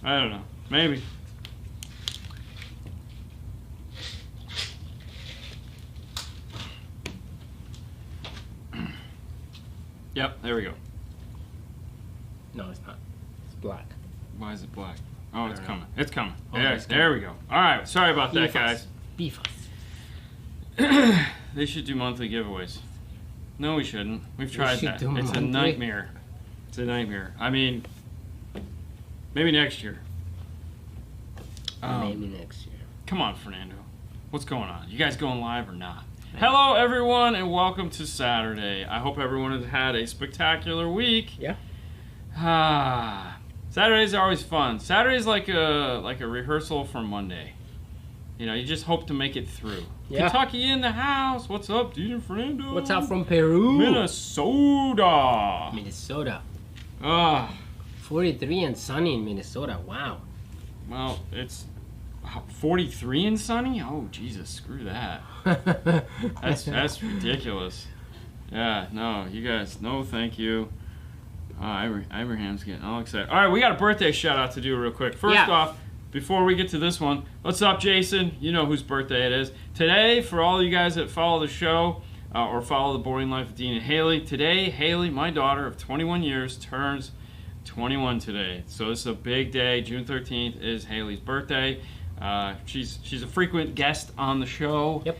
I don't know. Maybe. Yep, there we go. No, it's not. It's black. Why is it black? Oh, it's coming. It's coming. Oh, There we go. All right. Sorry about that, guys. Beef. They should do monthly giveaways. No, we shouldn't. We've tried that. It's a nightmare. It's a nightmare. I mean, maybe next year. Maybe next year. Come on, Fernando. What's going on? You guys going live or not? Hello, everyone, and welcome to Saturday. I hope everyone has had a spectacular week. Yeah. Saturdays are always fun. Saturday's like a rehearsal for Monday. You know, you just hope to make it through. Yeah. Kentucky in the house. What's up, DJ Fernando? What's up from Peru? Minnesota. 43 and sunny in Minnesota. Wow. Well, it's 43 and sunny? Oh, Jesus, screw that. That's ridiculous. Yeah, no, you guys, no thank you. Abraham's getting all excited. All right, we got a birthday shout out to do real quick. First off, before we get to this one, what's up, Jason? You know whose birthday it is. Today, for all you guys that follow the show or follow The Boring Life of Dean and Haley, today, Haley, my daughter of 21 years, turns 21 today. So this is a big day. June 13th is Haley's birthday. She's a frequent guest on the show. Yep.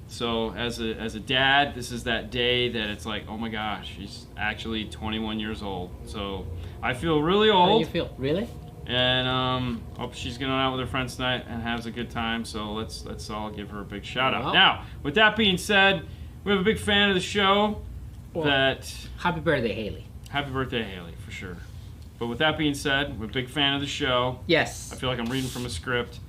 So as a dad, this is that day that it's like, oh my gosh, she's actually 21 years old. So I feel really old. How do you feel? Really? And hope she's going out with her friends tonight and has a good time. So let's all give her a big shout out. Now, with that being said, we have a big fan of the show. Happy birthday, Haley. Happy birthday, Haley, for sure. But with that being said, we're a big fan of the show. Yes. I feel like I'm reading from a script.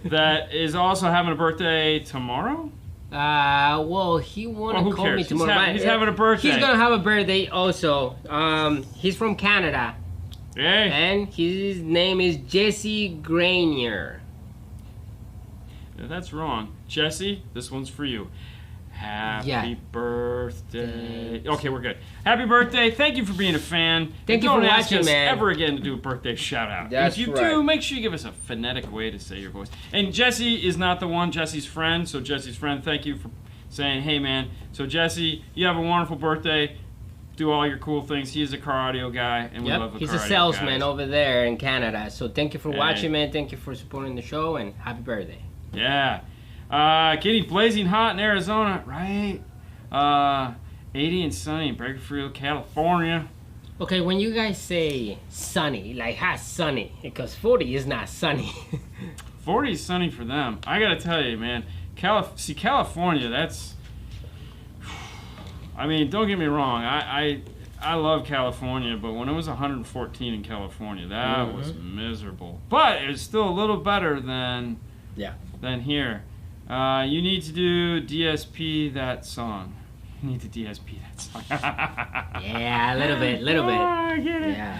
That is also having a birthday tomorrow? Well, he wanted to call me tomorrow. He's having a birthday. He's going to have a birthday also. He's from Canada. Hey. And his name is Jesse Granier. That's wrong. Jesse, this one's for you. Happy birthday. Okay, we're good. Happy birthday. Thank you for being a fan. Thank you for watching, man. Ever again to do a birthday shout out. That's if you do, make sure you give us a phonetic way to say your voice. And Jesse is not the one, Jesse's friend. So Jesse's friend, thank you for saying, hey man. So Jesse, you have a wonderful birthday. Do all your cool things. He is a car audio guy, and we love the car audio guys. He's a salesman over there in Canada. So thank you for watching, man. Thank you for supporting the show, and happy birthday. Yeah. Getting blazing hot in Arizona, right? 80 and sunny in Bakersfield, California. Okay, when you guys say sunny, like hot sunny, because 40 is not sunny. 40 is sunny for them. I gotta tell you, man. California, that's... I mean, don't get me wrong. I love California, but when it was 114 in California, that was miserable. But it's still a little better than here. You need to do DSP that song. You need to DSP that song. Yeah, a little bit. I get it. Yeah.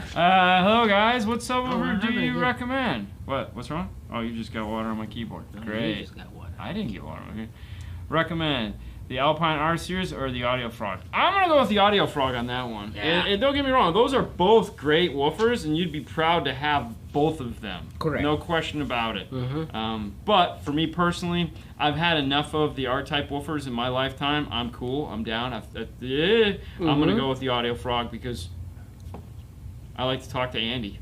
Hello guys, what subwoofer do you recommend? What's wrong? Oh, you just got water on my keyboard. Great. You just got water. I didn't get water. Okay. Recommend the Alpine R Series or the Audio Frog? I'm gonna go with the Audio Frog on that one. Yeah. And don't get me wrong, those are both great woofers, and you'd be proud to have both of them. Correct. No question about it. But for me personally, I've had enough of the R-type woofers in my lifetime. I'm cool. I'm down. I'm gonna go with the Audio Frog because I like to talk to Andy.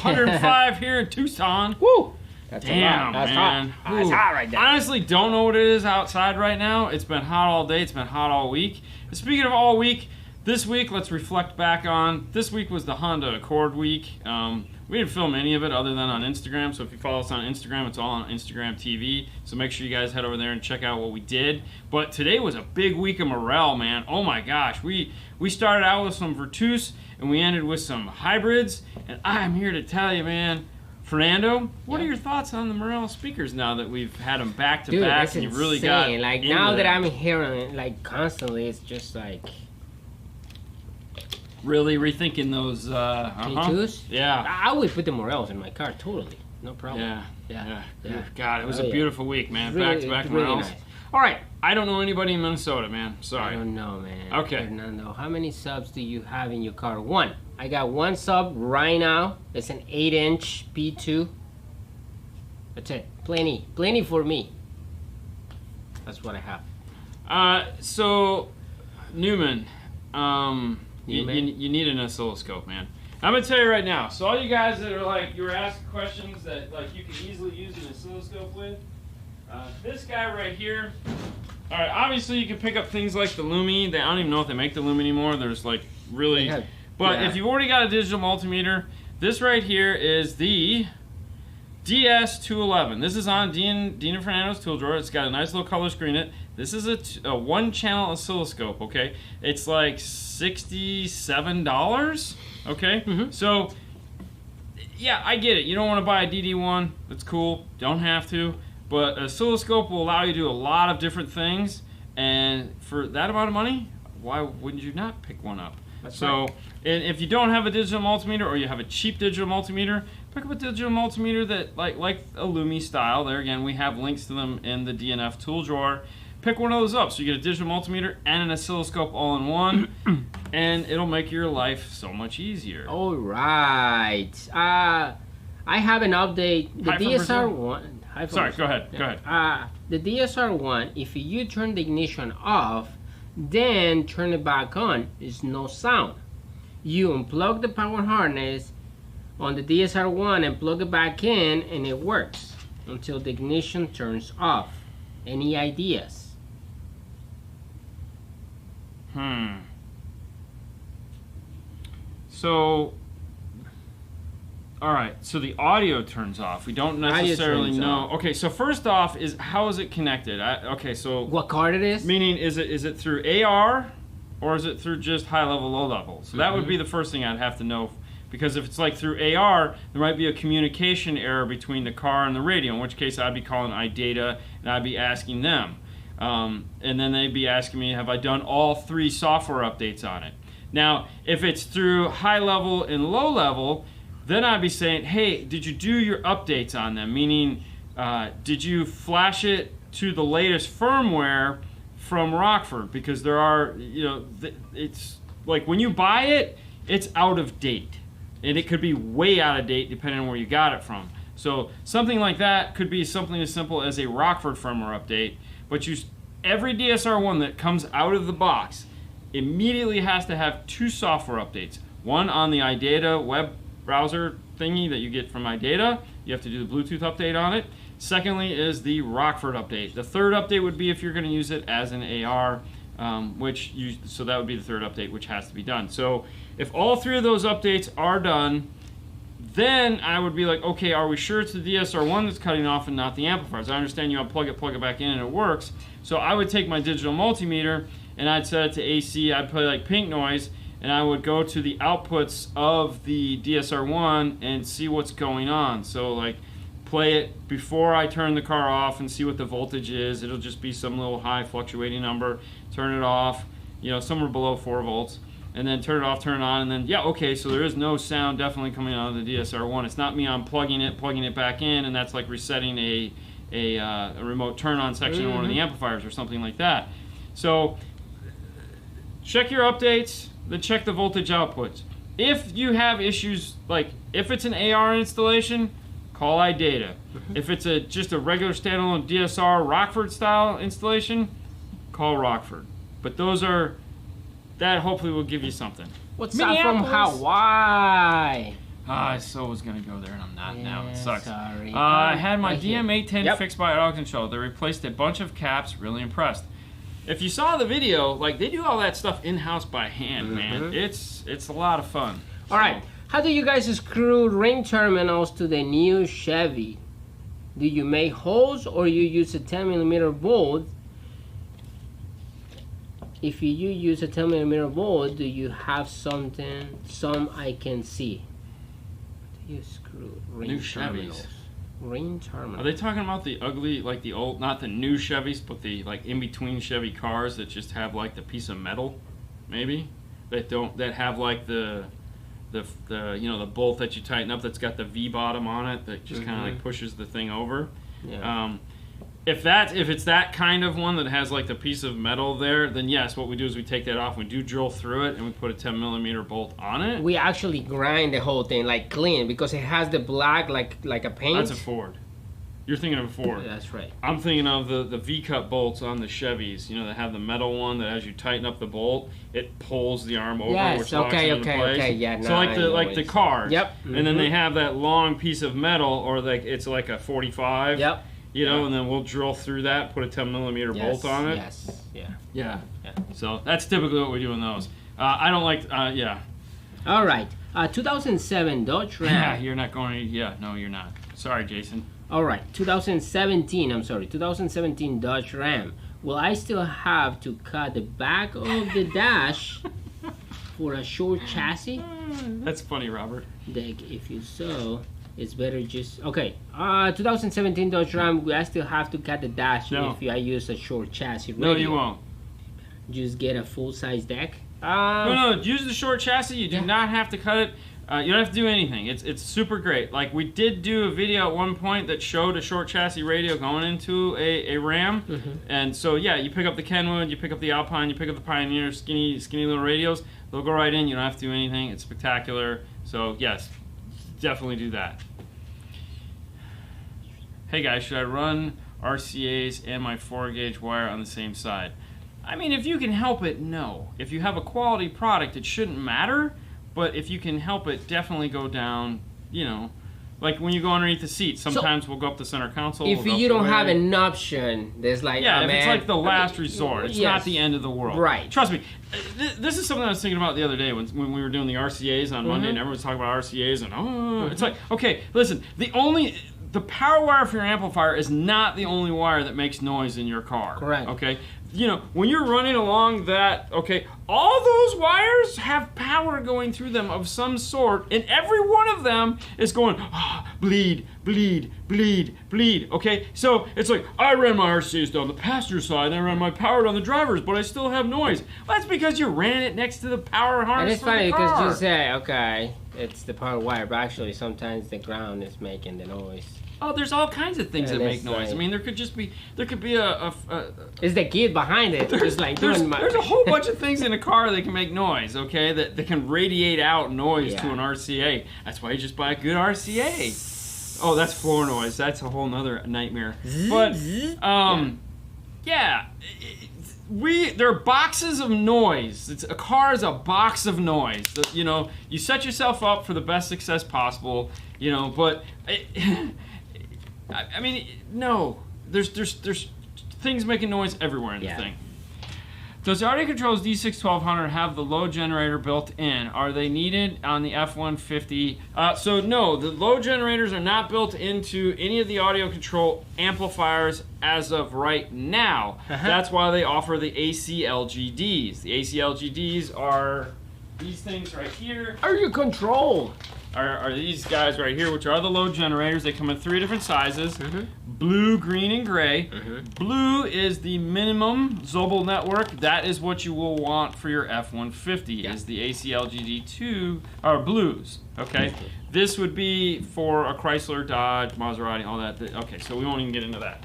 105 here in Tucson. Woo! That's damn, That's man. Hot. That's hot right there. Honestly, don't know what it is outside right now. It's been hot all day. It's been hot all week. But speaking of all week, this week, let's reflect back on. This week was the Honda Accord week. We didn't film any of it other than on Instagram. So if you follow us on Instagram, it's all on Instagram TV. So make sure you guys head over there and check out what we did. But today was a big week of morale, man. Oh my gosh. We started out with some Virtus and we ended with some hybrids. And I'm here to tell you, man, Fernando, what are your thoughts on the Morel speakers now that we've had them back to back and you've really got like now that I'm hearing it like constantly, it's just like really rethinking those K2s? Yeah. I would put the Morels in my car totally. No problem. Yeah. God, it was a beautiful week, man. Really, back to back really Morels. nice. All right. I don't know anybody in Minnesota, man. Sorry. I don't know, man. Okay. Fernando, how many subs do you have in your car? One. I got one sub right now. It's an 8-inch P2. That's it. Plenty for me. That's what I have. So, Newman, you need an oscilloscope, man. I'm gonna tell you right now. So all you guys that are like, you were asking questions that like you can easily use an oscilloscope with. This guy right here. All right, obviously you can pick up things like the Lumi. I don't even know if they make the Lumi anymore. There's like really, but if you've already got a digital multimeter, this right here is the DS211. This is on Dean and Fernando's tool drawer. It's got a nice little color screen in it. This is a one-channel oscilloscope, okay? It's like $67, okay? So, yeah, I get it. You don't want to buy a DD1. That's cool. Don't have to. But an oscilloscope will allow you to do a lot of different things. And for that amount of money, why wouldn't you not pick one up? That's so, right. And if you don't have a digital multimeter or you have a cheap digital multimeter, pick up a digital multimeter that like a Lumi style. There again, we have links to them in the DNF tool drawer. Pick one of those up so you get a digital multimeter and an oscilloscope all in one, and it'll make your life so much easier. All right. I have an update. The DSR1. Sorry, go ahead. Go ahead. The DSR1, if you turn the ignition off, then turn it back on, there's no sound. You unplug the power harness on the DSR1 and plug it back in, and it works until the ignition turns off. Any ideas? So, all right. So the audio turns off. We don't necessarily know. Okay. So first off, how is it connected? Okay. So what card it is? Meaning, is it through AR, or is it through just high level, low level? So that would be the first thing I'd have to know. Because if it's like through AR, there might be a communication error between the car and the radio, in which case I'd be calling iData and I'd be asking them. And then they'd be asking me, have I done all 3 software updates on it? Now, if it's through high level and low level, then I'd be saying, hey, did you do your updates on them? Meaning, did you flash it to the latest firmware from Rockford? Because there are, it's like when you buy it, it's out of date. And it could be way out of date depending on where you got it from. So something like that could be something as simple as a Rockford firmware update. But every DSR1 that comes out of the box immediately has to have 2 software updates. One on the iData web browser thingy that you get from iData. You have to do the Bluetooth update on it. Secondly is the Rockford update. The third update would be if you're going to use it as an AR, so that would be the third update, which has to be done. So if all 3 of those updates are done, then I would be like, okay, are we sure it's the DSR1 that's cutting off and not the amplifiers? I understand you unplug it back in, and it works. So I would take my digital multimeter, and I'd set it to AC. I'd play like pink noise, and I would go to the outputs of the DSR1 and see what's going on. So like play it before I turn the car off and see what the voltage is. It'll just be some little high fluctuating number. Turn it off, somewhere below 4 volts. And then turn it off, turn it on, and then, yeah, okay, so there is no sound definitely coming out of the DSR1. It's not me unplugging it, plugging it back in, and that's like resetting a remote turn-on section in one of the amplifiers or something like that. So check your updates, then check the voltage outputs. If you have issues, like if it's an AR installation, call iData. If it's just a regular standalone DSR Rockford style installation, call Rockford. But that hopefully will give you something. What's up from Hawaii? I so was going to go there and I'm not now. It sucks. Sorry. I had my DM810 fixed by Audison show. They replaced a bunch of caps. Really impressed. If you saw the video, like they do all that stuff in-house by hand, man. It's a lot of fun. All right. How do you guys screw ring terminals to the new Chevy? Do you make holes or you use a 10mm bolt? If you use a 10mm bolt, do you have some I can see? Do you screw ring terminals? Ring terminals. Are they talking about the ugly, like the old, not the new Chevys, but the like in between Chevy cars that just have like the piece of metal, maybe that have like the bolt that you tighten up that's got the V bottom on it that just kind of like pushes the thing over. Yeah. if it's that kind of one that has like the piece of metal there, then yes, what we do is we take that off, we do drill through it, and we put a 10mm bolt on it. We actually grind the whole thing like clean because it has the black like a paint. That's a Ford. You're thinking of a Ford. That's right. I'm thinking of the V-cut bolts on the Chevys. You know, that have the metal one that as you tighten up the bolt, it pulls the arm over, Yes, which locks it into place. okay, yeah. So like the cars. Yep. And then they have that long piece of metal, or like it's like a 45. Yep. You know, and then we'll drill through that, put a 10mm bolt on it. Yes. Yeah. Yeah. So that's typically what we do in those. I don't like. Yeah. All right. 2007 Dodge Ram. Yeah, you're not going to. Yeah, no, you're not. Sorry, Jason. All right, 2017 Dodge Ram. Will I still have to cut the back of the dash for a short chassis? That's funny, Robert. If you so, it's better just... Okay, 2017 Dodge Ram, will I still have to cut the dash if I use a short chassis radio? No, you won't. Just get a full-size deck? No, use the short chassis. You do not have to cut it. You don't have to do anything. It's super great. Like, we did do a video at one point that showed a short chassis radio going into a Ram. And so, yeah, you pick up the Kenwood, you pick up the Alpine, you pick up the Pioneer, skinny little radios. They'll go right in. You don't have to do anything. It's spectacular. So, yes, definitely do that. Hey, guys, should I run RCAs and my 4-gauge wire on the same side? I mean, if you can help it, no. If you have a quality product, it shouldn't matter. But if you can help it, definitely go down, you know, like when you go underneath the seat, sometimes we'll go up the center console. If you don't have an option, there's like, if it's like the last resort, it's not the end of the world. Right. Trust me, this is something I was thinking about the other day when we were doing the RCAs on Monday, and everyone's talking about RCAs, and it's like, okay, listen, the power wire for your amplifier is not the only wire that makes noise in your car. Correct. Okay? You know, when you're running along that, okay, all those wires have power going through them of some sort, and every one of them is going, bleed, bleed, bleed, bleed, okay? So it's like, I ran my RCAs down the passenger side, and I ran my power down the driver's, but I still have noise. Well, that's because you ran it next to the power harness. And it's funny because you say, okay, it's the power wire, but actually sometimes the ground is making the noise. Oh, there's all kinds of things that make noise. I mean, there could be a it's the kid behind it. There's a whole bunch of things in a car that can make noise, okay? That can radiate out noise to an RCA. That's why you just buy a good RCA. Oh, that's floor noise. That's a whole nother nightmare. But, yeah. There are boxes of noise. A car is a box of noise. You know, you set yourself up for the best success possible, you know, but... I mean, no. There's things making noise everywhere in the thing. Does the audio controls D6-1200 have the low generator built in? Are they needed on the F-150? So no, the low generators are not built into any of the audio control amplifiers as of right now. That's why they offer the AC-LGDs. The AC-LGDs are these things right here. Audio control. Are these guys right here, which are the load generators. They come in 3 different sizes, blue, green, and gray. Blue is the minimum Zobel network. That is what you will want for your F-150, is the AC-LGD2, or blues, okay? This would be for a Chrysler, Dodge, Maserati, all that. Okay, so we won't even get into that.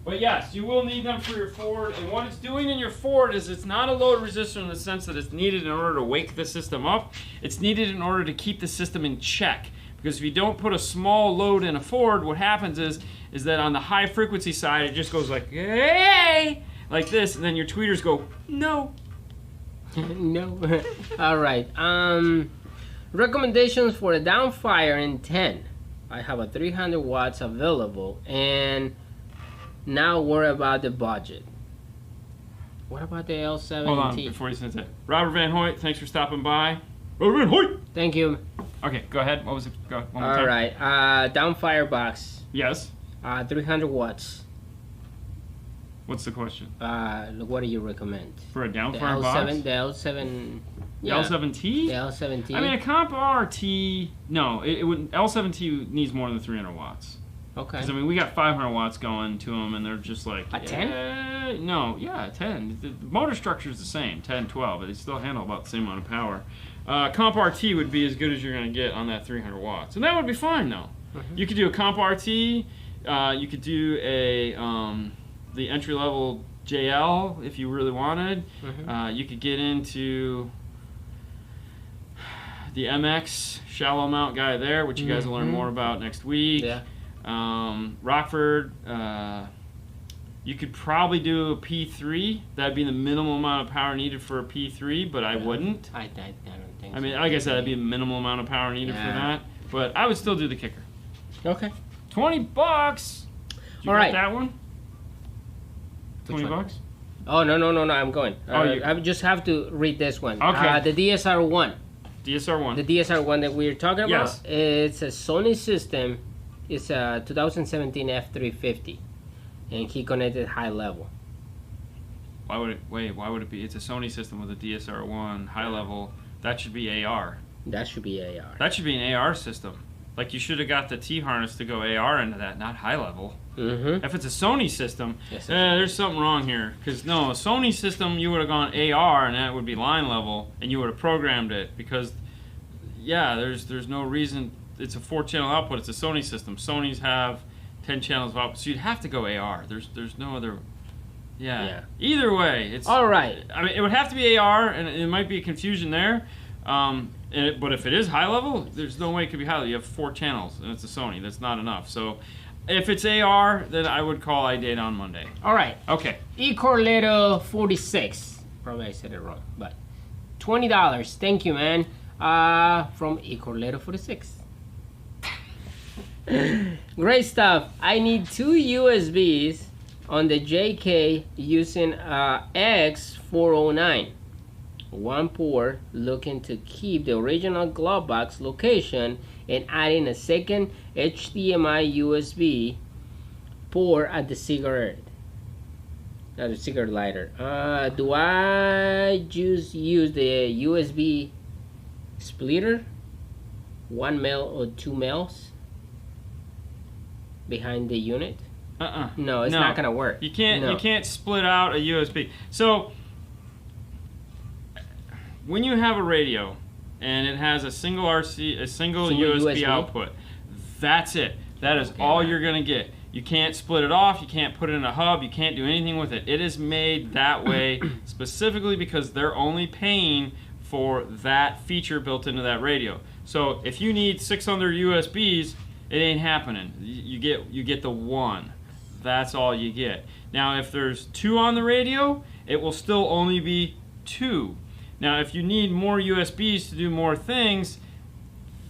But yes, you will need them for your Ford, and what it's doing in your Ford is it's not a load resistor in the sense that it's needed in order to wake the system up. It's needed in order to keep the system in check. Because if you don't put a small load in a Ford, what happens is that on the high frequency side, it just goes like, hey, like this, and then your tweeters go, no. No. All right. Recommendations for a downfire in 10. I have a 300 watts available, and now worry about the budget. What about the L7T? Hold on, before you say that. Robert Van Hoyt, thanks for stopping by. Robert Van Hoyt! Thank you. Okay, go ahead. What was it? Go one more time. All right. Downfire box. Yes. 300 watts. What's the question? What do you recommend? For a downfire box? The L7... The L7T? The L7T. I mean, a comp RT... No, it would... L7T needs more than 300 watts. Okay. Because, I mean, we got 500 watts going to them, and they're just like... A 10? No, yeah, 10. The motor structure is the same, 10, 12, but they still handle about the same amount of power. Comp RT would be as good as you're going to get on that 300 watts. And that would be fine, though. You could do a Comp RT. You could do a the entry level JL if you really wanted. You could get into the MX shallow mount guy there, which you guys will learn more about next week. Yeah. Rockford. You could probably do a P3. That'd be the minimal amount of power needed for a P3, but I wouldn't. I don't think I mean, like I said, that'd be a minimal amount of power needed for that. But I would still do the kicker. Okay. $20. Did you All right. get that one? Which $20? one? Oh, no, I'm going. You... I just have to read this one. Okay. The DSR-1. DSR-1. The DSR-1 that we're talking about, yes. It's a Sony system. It's a 2017 F350. And he connected high level. Why would it be? It's a Sony system with a DSR-1 high level. That should be AR. That should be AR. That should be an AR system. Like, you should have got the T-harness to go AR into that, not high level. If it's a Sony system, there's something wrong here. Because, no, a Sony system, you would have gone AR, and that would be line level, and you would have programmed it. Because, yeah, there's no reason. It's a 4-channel output. It's a Sony system. Sonys have 10 channels of output, so you'd have to go AR. There's no other... Yeah. Either way, it's... All right. I mean, it would have to be AR, and it might be a confusion there. But if it is high level, there's no way it could be high level. You have 4 channels, and it's a Sony. That's not enough. So if it's AR, then I would call iData on Monday. All right. Okay. eCorletto 46. Probably I said it wrong, but $20. Thank you, man. From eCorletto 46. Great stuff. I need 2 USBs on the JK using X409. One port, looking to keep the original glove box location and adding a second HDMI USB port at the cigarette lighter. Do I just use the USB splitter, 1 mil or 2 mils behind the unit? No, it's not gonna work. You can't split out a USB. So when you have a radio and it has a single USB output, that's it. That is all you're gonna get. You can't split it off. You can't put it in a hub. You can't do anything with it. It is made that way specifically because they're only paying for that feature built into that radio. So if you need 600 USBs, it ain't happening. You get the 1. That's all you get. Now, if there's 2 on the radio, it will still only be 2. Now, if you need more USBs to do more things,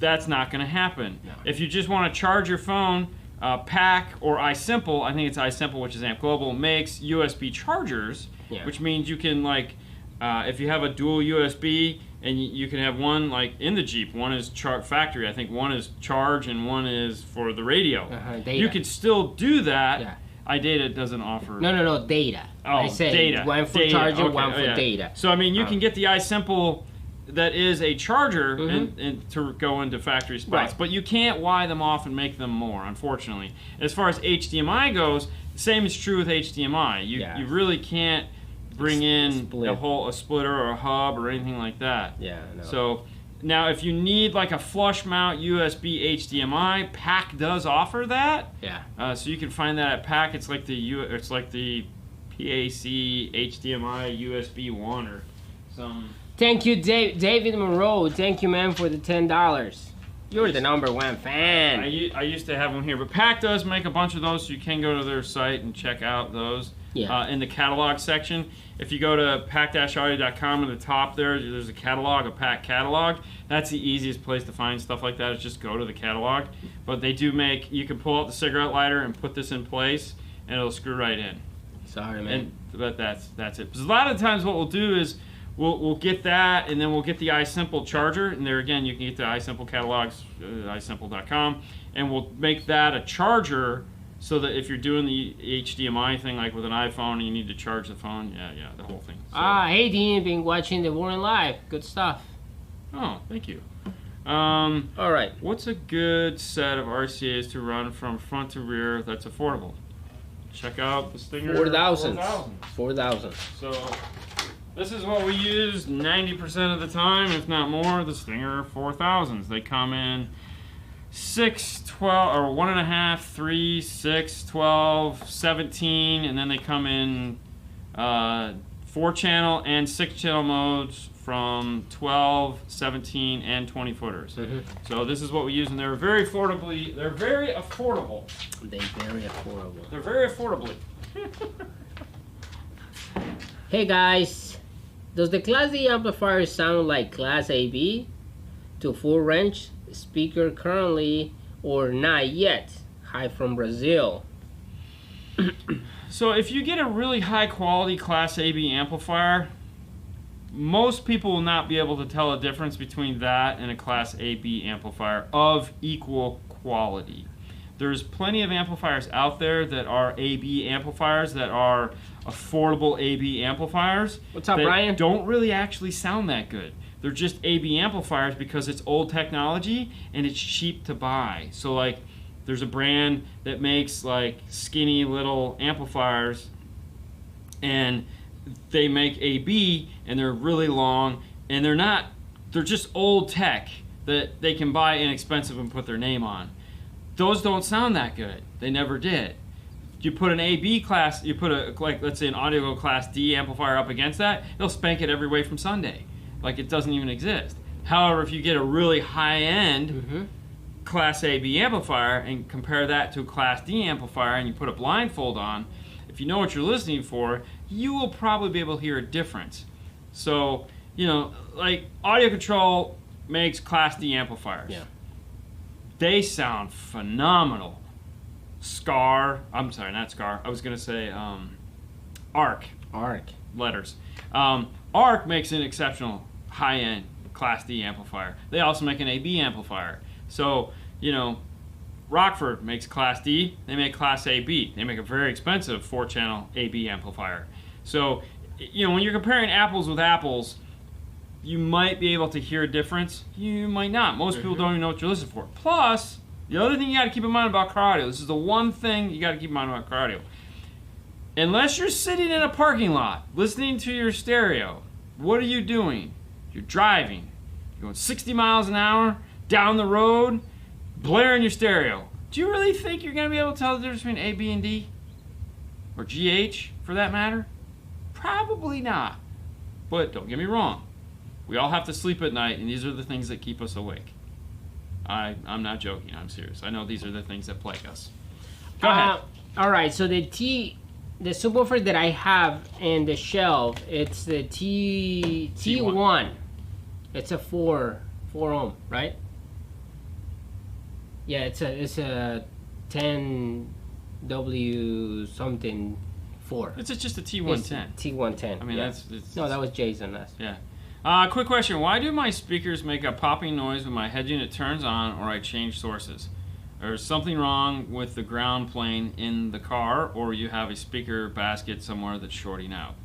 that's not going to happen. No. If you just want to charge your phone, PAC or iSimple, I think it's iSimple, which is Amp Global, makes USB chargers, which means you can, like, if you have a dual USB, and you can have one, like, in the Jeep. One is factory. I think one is charge and one is for the radio. You can still do that. Yeah. iData doesn't offer... No, data. Oh, I said data. One for charger, one for data. So, I mean, you can get the iSimple that is a charger and to go into factory spots. Right. But you can't wire them off and make them more, unfortunately. As far as HDMI goes, the same is true with HDMI. You really can't bring in a splitter or a hub or anything like that. Yeah, no. So... Now, if you need like a flush mount USB HDMI, PAC does offer that. Yeah. So you can find that at PAC. It's like the PAC HDMI USB 1 or some. Thank you, David Monroe. Thank you, man, for the $10. You're the #1 fan. I used to have them here, but PAC does make a bunch of those, so you can go to their site and check out those. Yeah. In the catalog section. If you go to pac-audio.com, at the top there's a catalog, a PAC catalog. That's the easiest place to find stuff like that, is just go to the catalog. But they do make, you can pull out the cigarette lighter and put this in place, and it'll screw right in. Sorry, man. But that's it. Because a lot of times what we'll do is, we'll get that, and then we'll get the iSimple charger, and there again, you can get the iSimple catalogs, iSimple.com, and we'll make that a charger, so that if you're doing the HDMI thing, like with an iPhone, and you need to charge the phone, the whole thing. So. Hey Dean, been watching the Warren Live. Good stuff. Oh, thank you. All right. What's a good set of RCAs to run from front to rear that's affordable? Check out the Stinger 4000. 4000. So this is what we use 90% of the time, if not more, the Stinger 4000s. They come in 6, 12, or 1.5, 3, 6, 12, 17, and then they come in 4-channel and 6-channel modes from 12, 17, and 20 footers. So this is what we use, and they're very affordable. They're very affordable. They're very affordably. Hey guys, does the Class D amplifier sound like Class AB to full range speaker currently, or not yet? Hi from Brazil. So if you get a really high quality Class AB amplifier, most people will not be able to tell a difference between that and a Class AB amplifier of equal quality. There's plenty of amplifiers out there that are AB amplifiers, that are affordable AB amplifiers. What's up, Brian? Don't really actually sound that good. They're just AB amplifiers because it's old technology and it's cheap to buy. So like, there's a brand that makes like skinny little amplifiers, and they make AB, and they're really long, and they're just old tech that they can buy inexpensive and put their name on. Those don't sound that good. They never did. You put an AB class, you put like let's say an Audio Class D amplifier up against that, it'll spank it every way from Sunday. Like it doesn't even exist. However, if you get a really high-end Class AB amplifier and compare that to a Class D amplifier, and you put a blindfold on, if you know what you're listening for, you will probably be able to hear a difference. So, you know, like Audio Control makes Class D amplifiers. Yeah. They sound phenomenal. I'm sorry, not Scar. I was going to say Arc. Letters. Arc makes an exceptional high-end Class D amplifier. They also make an AB amplifier. So, you know, Rockford makes Class D, they make Class AB. They make a very expensive 4-channel AB amplifier. So, you know, when you're comparing apples with apples, you might be able to hear a difference. You might not. Most people don't even know what you're listening for. Plus, the other thing you got to keep in mind about car audio, this is the one thing you got to keep in mind about car audio. Unless you're sitting in a parking lot listening to your stereo, what are you doing? You're driving. You're going 60 miles an hour down the road, blaring your stereo. Do you really think you're going to be able to tell the difference between A, B, and D? Or GH, for that matter? Probably not. But don't get me wrong. We all have to sleep at night, and these are the things that keep us awake. I'm not joking. I'm serious. I know these are the things that plague us. Go ahead. All right, so the subwoofer that I have in the shelf, it's the T1. It's a 4 ohm, right? Yeah, it's a 10W something 4. It's just a T110. T110. I mean, yeah. No, that was Jason. Yeah. Quick question. Why do my speakers make a popping noise when my head unit turns on or I change sources? There's something wrong with the ground plane in the car, or you have a speaker basket somewhere that's shorting out.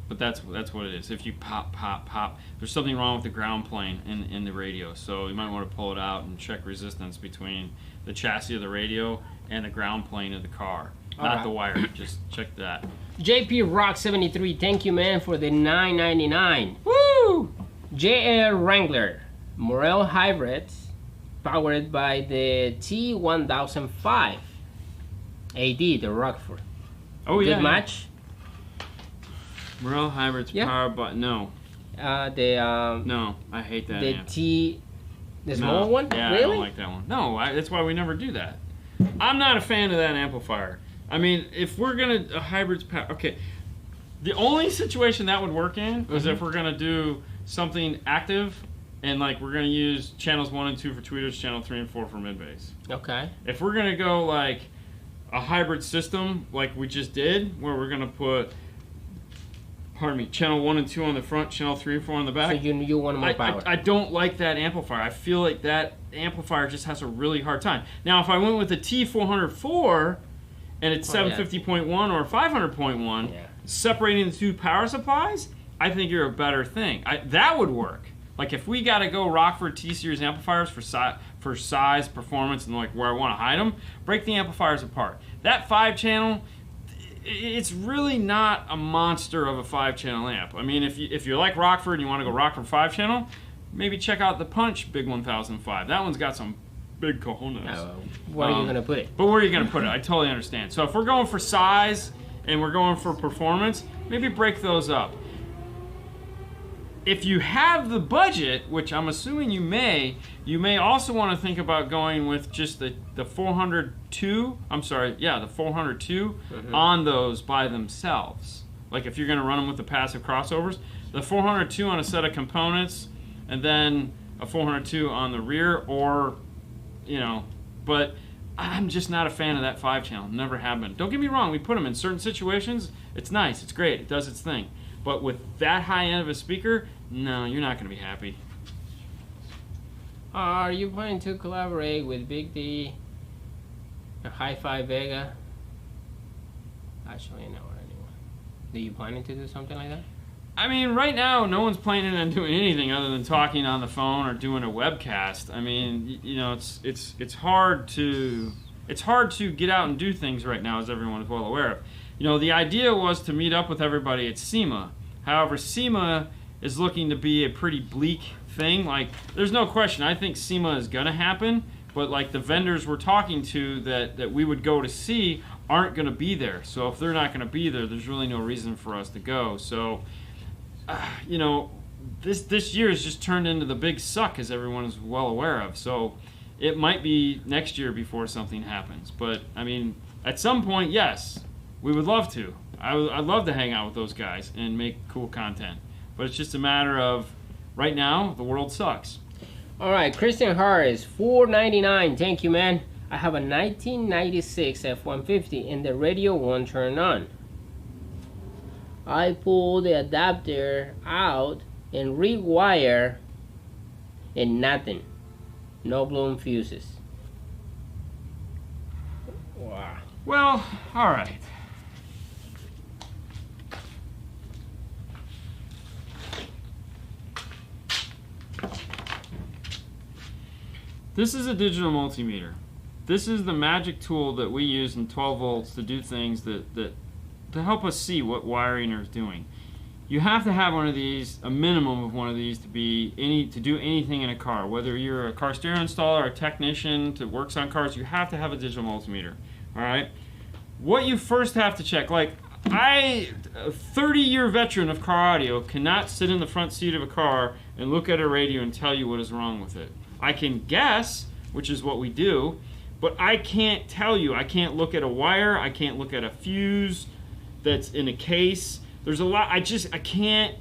But that's what it is. If you pop, pop, pop, there's something wrong with the ground plane in the radio. So you might want to pull it out and check resistance between the chassis of the radio and the ground plane of the car. Not the wire. Just check that. JP Rock 73, thank you, man, for the $9.99. Woo! JL Wrangler Morel Hybrid, powered by the T1005 AD, the Rockford. Oh yeah. Good match. Morel Hybrid's powered by no. No, I hate that. The small one. Yeah, really? I don't like that one. No, that's why we never do that. I'm not a fan of that amplifier. I mean, if we're gonna a hybrid's power, okay. The only situation that would work in is if we're gonna do something active, and like we're gonna use channels 1 and 2 for tweeters, channel 3 and 4 for mid bass. Okay. If we're gonna go like a hybrid system, like we just did, where we're gonna put, pardon me, channel 1 and 2 on the front, channel 3 and 4 on the back. So you want more power. I don't like that amplifier. I feel like that amplifier just has a really hard time. Now, if I went with the T404 and it's 750.1 or 500.1, separating the two power supplies, I think you're a better thing. That would work. Like if we got to go Rockford T-Series amplifiers for size, performance, and like where I want to hide them, break the amplifiers apart. That 5-channel, it's really not a monster of a 5-channel amp. I mean, if you're like Rockford and you want to go Rockford 5-channel, maybe check out the Punch Big 1005. That one's got some big cojones. Where are you gonna put it? But where are you gonna put it? I totally understand. So if we're going for size and we're going for performance, maybe break those up. If you have the budget, which I'm assuming you may also want to think about going with just the 402. I'm sorry, yeah, the 402 on those by themselves. Like if you're going to run them with the passive crossovers, the 402 on a set of components, and then a 402 on the rear, or But I'm just not a fan of that 5-channel. Never have been. Don't get me wrong. We put them in certain situations. It's nice. It's great. It does its thing. But with that high end of a speaker, no, you're not going to be happy. Are you planning to collaborate with Big D, a Hi-Fi Vega? Actually, no, anyone. Are you planning to do something like that? I mean, right now, no one's planning on doing anything other than talking on the phone or doing a webcast. I mean, it's hard to get out and do things right now, as everyone is well aware of. The idea was to meet up with everybody at SEMA. However, SEMA is looking to be a pretty bleak thing. Like, there's no question. I think SEMA is going to happen, but like the vendors we're talking to that we would go to see aren't going to be there. So if they're not going to be there, there's really no reason for us to go. So, this year has just turned into the big suck, as everyone is well aware of. So it might be next year before something happens. But, I mean, at some point, yes, we would love to. I'd love to hang out with those guys and make cool content. But it's just a matter of, right now, the world sucks. All right, Christian Harris, $4.99. Thank you, man. I have a 1996 F-150 and the radio won't turn on. I pull the adapter out and rewire and nothing. No blown fuses. Wow. Well, all right. This is a digital multimeter. This is the magic tool that we use in 12 volts to do things that to help us see what wiring is doing. You have to have one of these, a minimum of one of these, to do anything in a car. Whether you're a car stereo installer or a technician that works on cars, you have to have a digital multimeter. All right. What you first have to check, like a 30-year veteran of car audio cannot sit in the front seat of a car and look at a radio and tell you what is wrong with it. I can guess, which is what we do, but I can't tell you. I can't look at a wire. I can't look at a fuse that's in a case. There's a lot. I can't.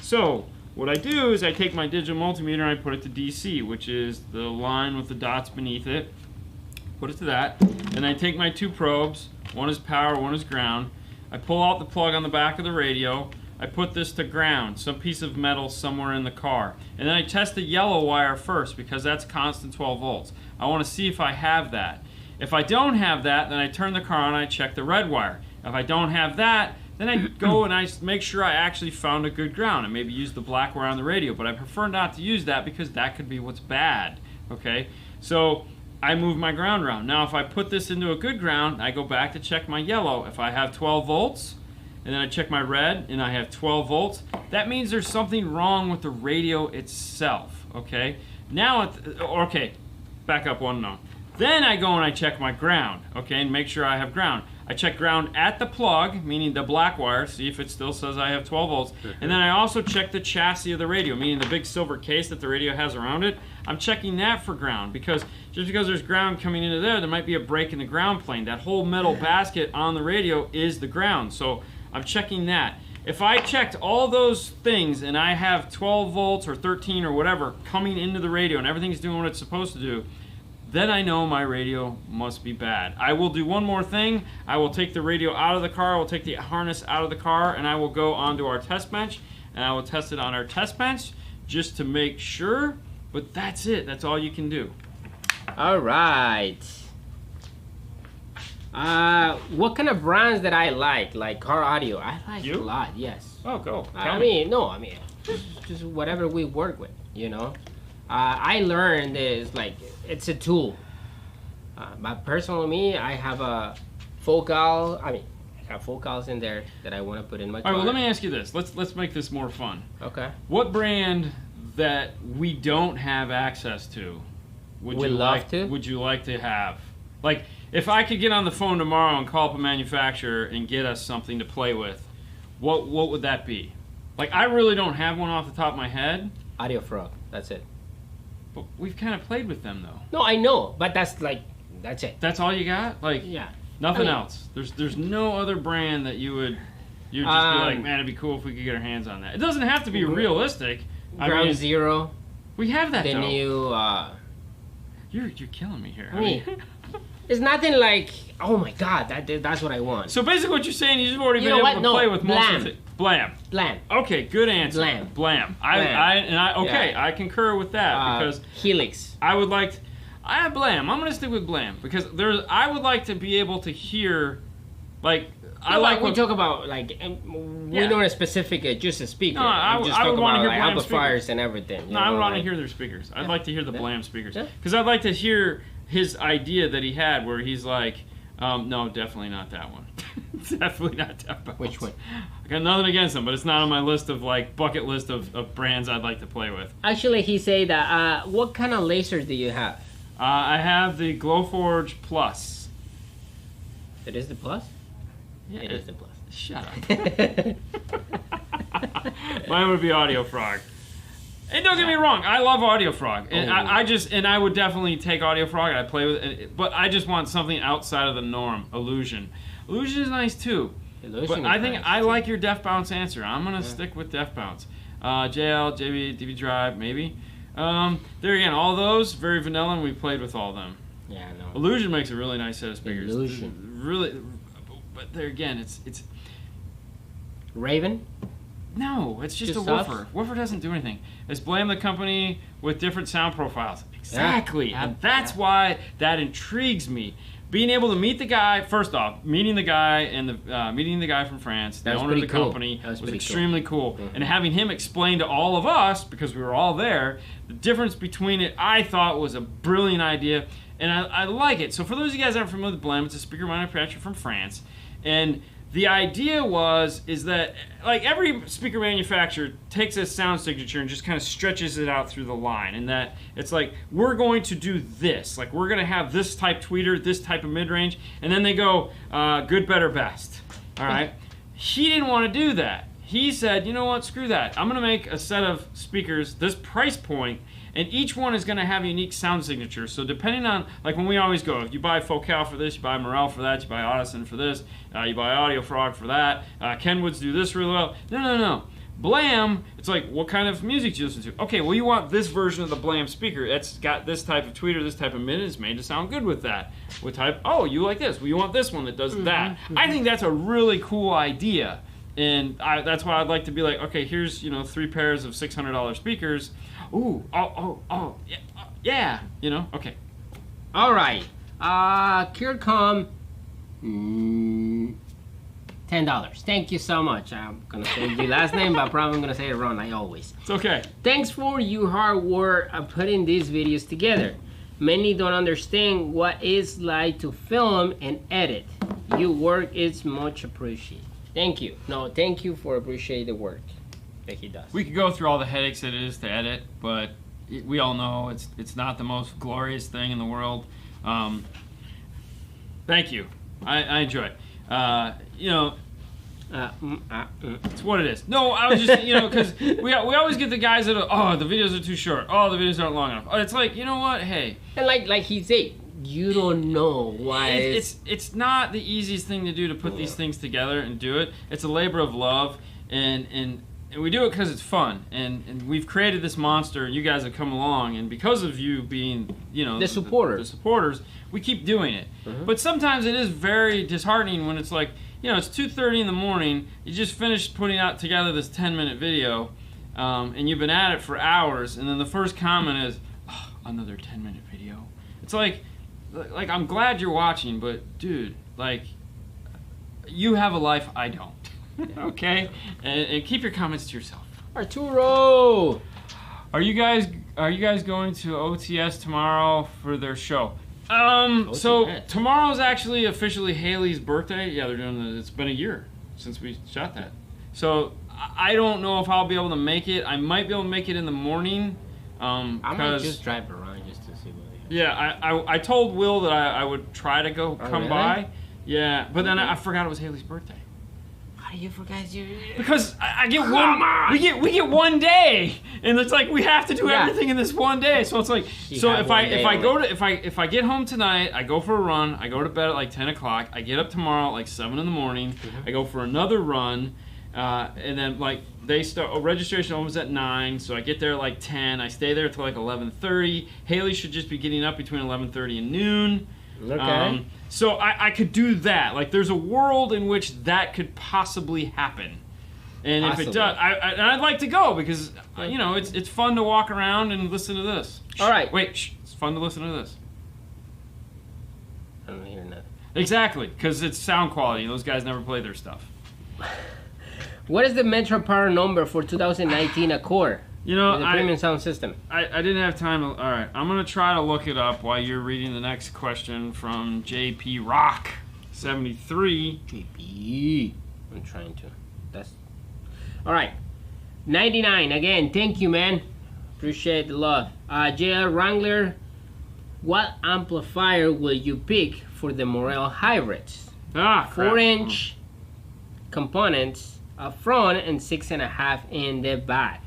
So what I do is I take my digital multimeter and I put it to DC, which is the line with the dots beneath it. Put it to that. And I take my two probes. One is power, one is ground. I pull out the plug on the back of the radio. I put this to ground, some piece of metal somewhere in the car. And then I test the yellow wire first because that's constant 12 volts. I want to see if I have that. If I don't have that, then I turn the car on and I check the red wire. If I don't have that, then I go and I make sure I actually found a good ground and maybe use the black wire on the radio. But I prefer not to use that because that could be what's bad. Okay? So I move my ground around. Now if I put this into a good ground, I go back to check my yellow. If I have 12 volts, and then I check my red, and I have 12 volts, that means there's something wrong with the radio itself, okay? Now, okay, back up one note. Then I go and I check my ground, okay, and make sure I have ground. I check ground at the plug, meaning the black wire, see if it still says I have 12 volts. And then I also check the chassis of the radio, meaning the big silver case that the radio has around it. I'm checking that for ground, because just because there's ground coming into there might be a break in the ground plane. That whole metal basket on the radio is the ground, so I'm checking that. If I checked all those things and I have 12 volts or 13 or whatever coming into the radio and everything's doing what it's supposed to do, then I know my radio must be bad. I will do one more thing. I will take the radio out of the car, I will take the harness out of the car, and I will go onto our test bench and I will test it on our test bench just to make sure, but that's it. That's all you can do. All right. What kind of brands that I like car audio? I like a lot, yes. Oh, go. I mean, just whatever we work with, you know. I learned is like it's a tool. But personally, me, I have a focal. I have focals in there that I want to put in my car. All right, well, let me ask you this. Let's make this more fun. Okay. What brand that we don't have access to would We'd you love like to. would you like to have? Like, if I could get on the phone tomorrow and call up a manufacturer and get us something to play with, what would that be? Like, I really don't have one off the top of my head. Audio Frog. That's it. But we've kind of played with them though. No, I know, but that's it. That's all you got? Like, Yeah. nothing I mean- else. There's no other brand that you'd just be like, man, it'd be cool if we could get our hands on that. It doesn't have to be realistic. Ground Zero. We have that The though. new. You're killing me here. I mean, it's nothing like. Oh my God, that's what I want. So basically, what you're saying is you've already You been know able what? to No, play with most Blam. of it. Blam. Blam. Okay, good answer. Blam. Blam. Blam. Okay, Yeah. I concur with that because Helix. I would like. I have Blam. I'm gonna stick with Blam because I would like to be able to hear, like. I like we what, talk about like we Yeah. don't a specific just a speaker. No, I just would talk wanna about hear like Blam amplifiers and everything. No, I would want to like, hear their speakers. I'd like to hear the Blam speakers Yeah. because I'd like to hear his idea that he had where he's like, no, definitely not that one. Definitely not that one. Which one? I got nothing against them, but it's not on my list of like bucket list of brands I'd like to play with. Actually, he said that. What kind of lasers do you have? I have the Glowforge Plus. It is the Plus. Yeah, It is the Plus. Shut up. Mine would be Audio Frog. And don't get me wrong, I love Audio Frog, and I would definitely take Audio Frog. I'd play with it, but I just want something outside of the norm. Illusion is nice too. But I think I like your Def Bounce answer. I'm gonna stick with Def Bounce. JL, JB, DB Drive, maybe. There again, all those very vanilla, and we played with all of them. Yeah, I know. Illusion makes a really nice set of speakers. Illusion. Really, but there again, it's Raven. no, it's just a subs? woofer. Woofer doesn't do anything. It's blame the company with different sound profiles. Exactly, Yeah. and that's why that intrigues me. Being able to meet the guy, first off, meeting the guy and meeting the guy from France, the That was owner of the pretty cool. company, That was was pretty extremely cool. Mhm. And having him explain to all of us, because we were all there, the difference between it, I thought was a brilliant idea, and I like it. So for those of you guys that aren't familiar with Blam, it's a speaker manufacturer from France, and the idea is that like every speaker manufacturer takes a sound signature and just kind of stretches it out through the line, and that it's like, we're going to do this, like we're going to have this type tweeter, this type of mid-range, and then they go good, better, best. All right. He didn't want to do that. He said, you know what, screw that. I'm going to make a set of speakers this price point, and each one is going to have a unique sound signature. So depending on, like when we always go, if you buy Focal for this, you buy Morel for that, you buy Audison for this, you buy Audio Frog for that, Kenwoods do this really well. No. Blam, it's like, what kind of music do you listen to? Okay, well you want this version of the Blam speaker. It's got this type of tweeter, this type of mid, it's made to sound good with that. What type? Oh, you like this. Well, you want this one that does that. I think that's a really cool idea. And that's why I'd like to be like, okay, here's 3 pairs of $600 speakers. Ooh, yeah, okay. All right. Kircom, $10. Thank you so much. I'm gonna say your last name, but probably gonna say it wrong. I always. It's okay. Thanks for your hard work of putting these videos together. Many don't understand what it's like to film and edit. Your work is much appreciated. Thank you. No, thank you for appreciating the work that he does. We could go through all the headaches it is to edit, but we all know it's not the most glorious thing in the world. Thank you. I enjoy it. It's what it is. No, I was just, because we always get the guys that are, the videos are too short. Oh, the videos aren't long enough. It's like, you know what? Hey. And like he said, you don't know why. It's not the easiest thing to do to put these things together and do it. It's a labor of love, and we do it because it's fun. And we've created this monster, and you guys have come along, and because of you being, the supporters, we keep doing it. But sometimes it is very disheartening when it's like, it's 2:30 in the morning, you just finished putting out together this 10-minute video, and you've been at it for hours, and then the first comment is, oh, another 10-minute video. It's like I'm glad you're watching, but dude, like, you have a life I don't. Okay? And keep your comments to yourself. Arturo! Are you guys going to OTS tomorrow for their show? So tomorrow's actually officially Haley's birthday. Yeah, they're doing it's been a year since we shot that. So I don't know if I'll be able to make it. I might be able to make it in the morning. I might just drive around just to see what they Yeah, I told Will that I would try to come really? by. Yeah, but then I forgot it was Haley's birthday. How do you forget your... Because I get we get 1 day, and it's like we have to do everything in this 1 day. So it's like, so if I get home tonight, I go for a run, I go to bed at like 10 o'clock, I get up tomorrow at like 7 in the morning, I go for another run, and then like they start registration opens at 9, so I get there at like 10, I stay there till like 11:30. Haley should just be getting up between 11:30 and noon. Okay. So I could do that. Like, there's a world in which that could possibly happen, and if it does, I'd like to go because you know it's fun to walk around and listen to this. All right. Wait, it's fun to listen to this. I don't hear nothing. Exactly, because it's sound quality. Those guys never play their stuff. What is the Metro Power number for 2019 Accord? You know, the premium sound system. I didn't have time. All right, I'm gonna try to look it up while you're reading the next question from JP Rock 73. JP, I'm trying to. That's all right. 99 again. Thank you, man. Appreciate the love. JL Wrangler, what amplifier will you pick for the Morel hybrids? 4-inch components up front and 6.5 in the back.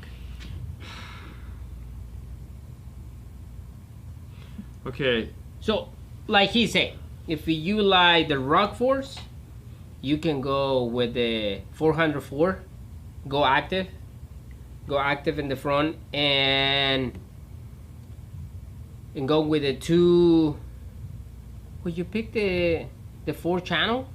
Okay. So, like he said, if you like the Rockford, you can go with the 404, go active in the front, and go with the two. Will you pick the 4-channel?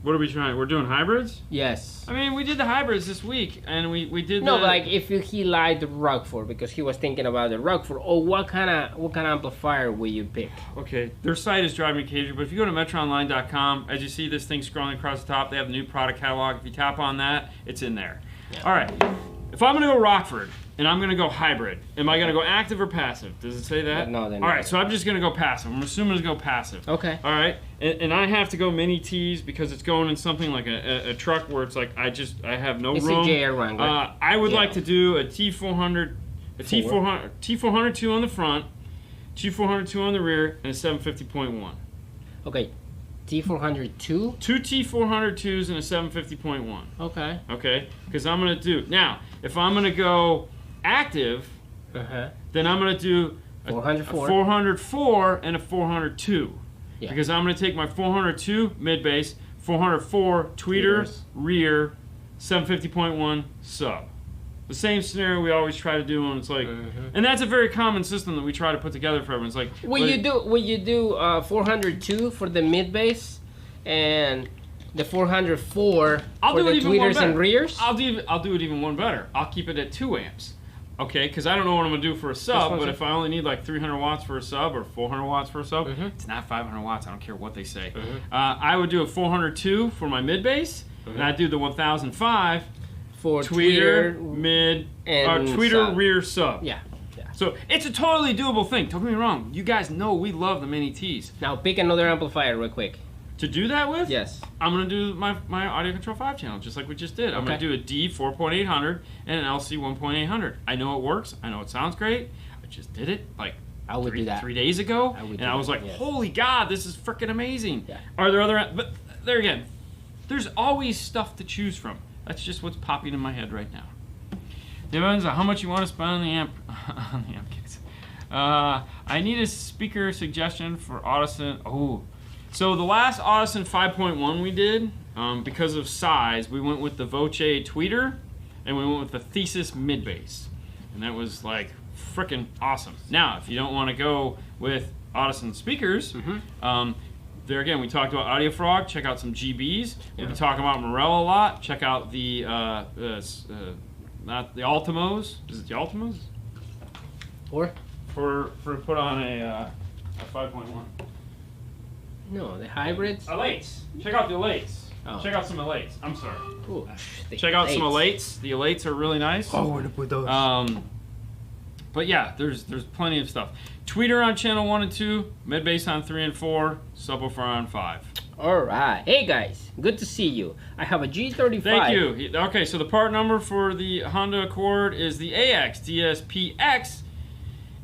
What are we trying? We're doing hybrids? Yes. I mean, we did the hybrids this week, and we did no, but like if he liked the Rockford, because he was thinking about the Rockford, or what kind of amplifier will you pick? Okay, their site is driving me crazy, but if you go to metroonline.com, as you see this thing scrolling across the top, they have the new product catalog. If you tap on that, it's in there. Yeah. All right, if I'm going to go Rockford, and I'm going to go hybrid, am I going to go active or passive? Does it say that? No, then. All right, so I'm just going to go passive. I'm assuming to go passive. Okay. All right, and I have to go mini T's because it's going in something like a truck where it's like I have no room. It's a JR Wrangler. I would like to do a T400, T402 on the front, T402 on the rear, and a 750.1. Okay. T402? Two T402s and a 750.1. Okay. Okay, because I'm going to do... Now, if I'm going to go active, then I'm going to do a 404 and a 402. Yeah. Because I'm going to take my 402 mid-bass, 404 tweeter, rear, 750.1 sub. The same scenario we always try to do when it's like... And that's a very common system that we try to put together for everyone. It's like... Will you do 402 for the mid-bass and the 404 for the tweeters and rears? I'll do it even one better. I'll keep it at 2 amps. Okay, because I don't know what I'm going to do for a sub, but if I only need like 300 watts for a sub or 400 watts for a sub, it's not 500 watts. I don't care what they say. I would do a 402 for my mid-bass, and I'd do the 1005 for tweeter, mid, and tweeter, sub. Rear, sub. Yeah. So it's a totally doable thing. Don't get me wrong. You guys know we love the mini T's. Now pick another amplifier real quick. To do that with? Yes. I'm going to do my audio control 5-channel, just like we just did. I'm going to do a D 4.800 and an LC 1.800. I know it works. I know it sounds great. I just did it like I would do that 3 days ago. I was like, holy God, this is freaking amazing. Yeah. Are there other... But there again, there's always stuff to choose from. That's just what's popping in my head right now. Depends on how much you want to spend on the amp kits. I need a speaker suggestion for Audison. Oh, so the last Audison 5.1 we did, because of size, we went with the Voce tweeter, and we went with the Thesis mid bass, and that was like freaking awesome. Now, if you don't want to go with Audison speakers, there again, we talked about Audio Frog. Check out some GBs. We'll be talking about Morel a lot. Check out the not the Altimos. Is it the Altimos? For put on a 5.1. No, the hybrids. Elates. Check out the Elates. Oh. Check out some Elates. I'm sorry. Ooh, check out some Elates. The Elates are really nice. Oh, we're gonna put those. But yeah, there's plenty of stuff. Tweeter on channel 1 and 2, mid bass on 3 and 4, subwoofer on 5. All right, hey guys, good to see you. I have a G35. Thank you. Okay, so the part number for the Honda Accord is the AX DSPX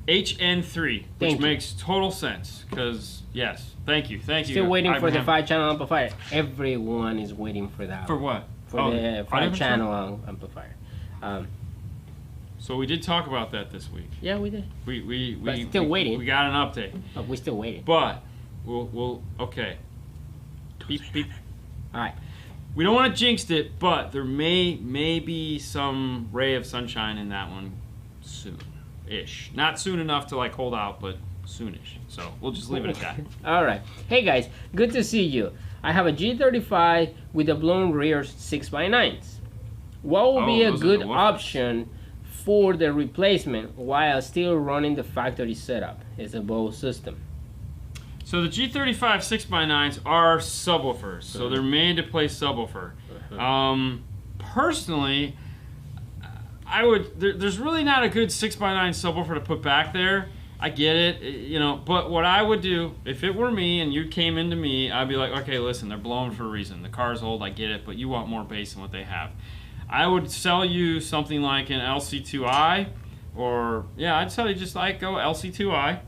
HN3, which Thank you. makes total sense. Because yes, thank you. Still waiting for the 5-channel amplifier. Everyone is waiting for that. For what? For the 5-channel amplifier. So we did talk about that this week. Yeah, we did. We still waiting. We got an update. Oh, we're still waiting. But we'll okay. Beep beep. All right. We don't want to jinx it, but there may be some ray of sunshine in that one soon-ish. Not soon enough to like hold out, but soonish. So we'll just leave it at that. All right. Hey guys, good to see you. I have a G35 with a blown rear 6x9s. What will be a good option for the replacement while still running the factory setup? It's a Bose system. So the G35 6x9s are subwoofers, so they're made to play subwoofer. Personally, I would. There's really not a good 6x9 subwoofer to put back there. I get it, you know, but what I would do, if it were me and you came into me, I'd be like, okay, listen, they're blown for a reason. The car's old, I get it, but you want more bass than what they have. I would sell you something like an LC2i, or, yeah, I'd tell you just like go LC2i,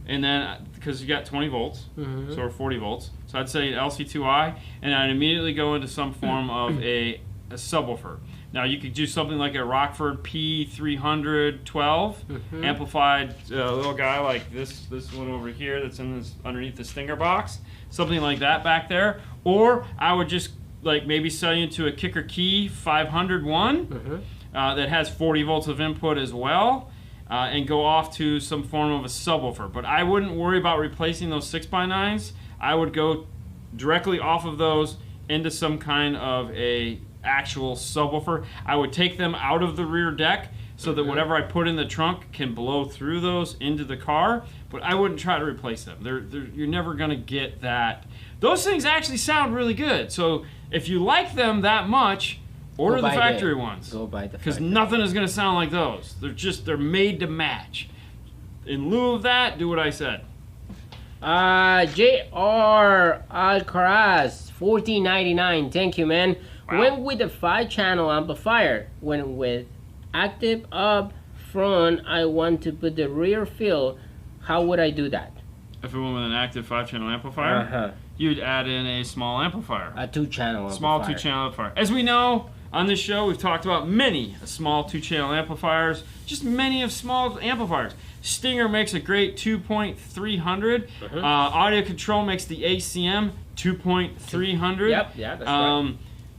and then, because you got 20 volts, so 40 volts, so I'd say LC2i, and I'd immediately go into some form of a subwoofer. Now you could do something like a Rockford P312 amplified little guy like this one over here that's in this underneath the Stinger box, something like that back there. Or I would just like maybe sell you into a Kicker Key 501 that has 40 volts of input as well, and go off to some form of a subwoofer. But I wouldn't worry about replacing those 6x9s. I would go directly off of those into some kind of a actual subwoofer. I would take them out of the rear deck so that whatever I put in the trunk can blow through those into the car, but I wouldn't try to replace them. You're never gonna get that. Those things actually sound really good, so if you like them that much, order the factory ones. Go buy the because nothing is gonna sound like those. They're made to match. In lieu of that, do what I said. JR Alcaraz, $14.99. Thank you, man. Wow. Went with a 5-channel amplifier. When with active up front, I want to put the rear fill. How would I do that? If it went with an active 5-channel amplifier, you'd add in a small amplifier. A 2-channel amplifier. Small 2-channel amplifier. As we know, on this show, we've talked about many small 2-channel amplifiers. Just many of small amplifiers. Stinger makes a great 2.300. Audio Control makes the ACM 2.300. Yep, yeah, that's right.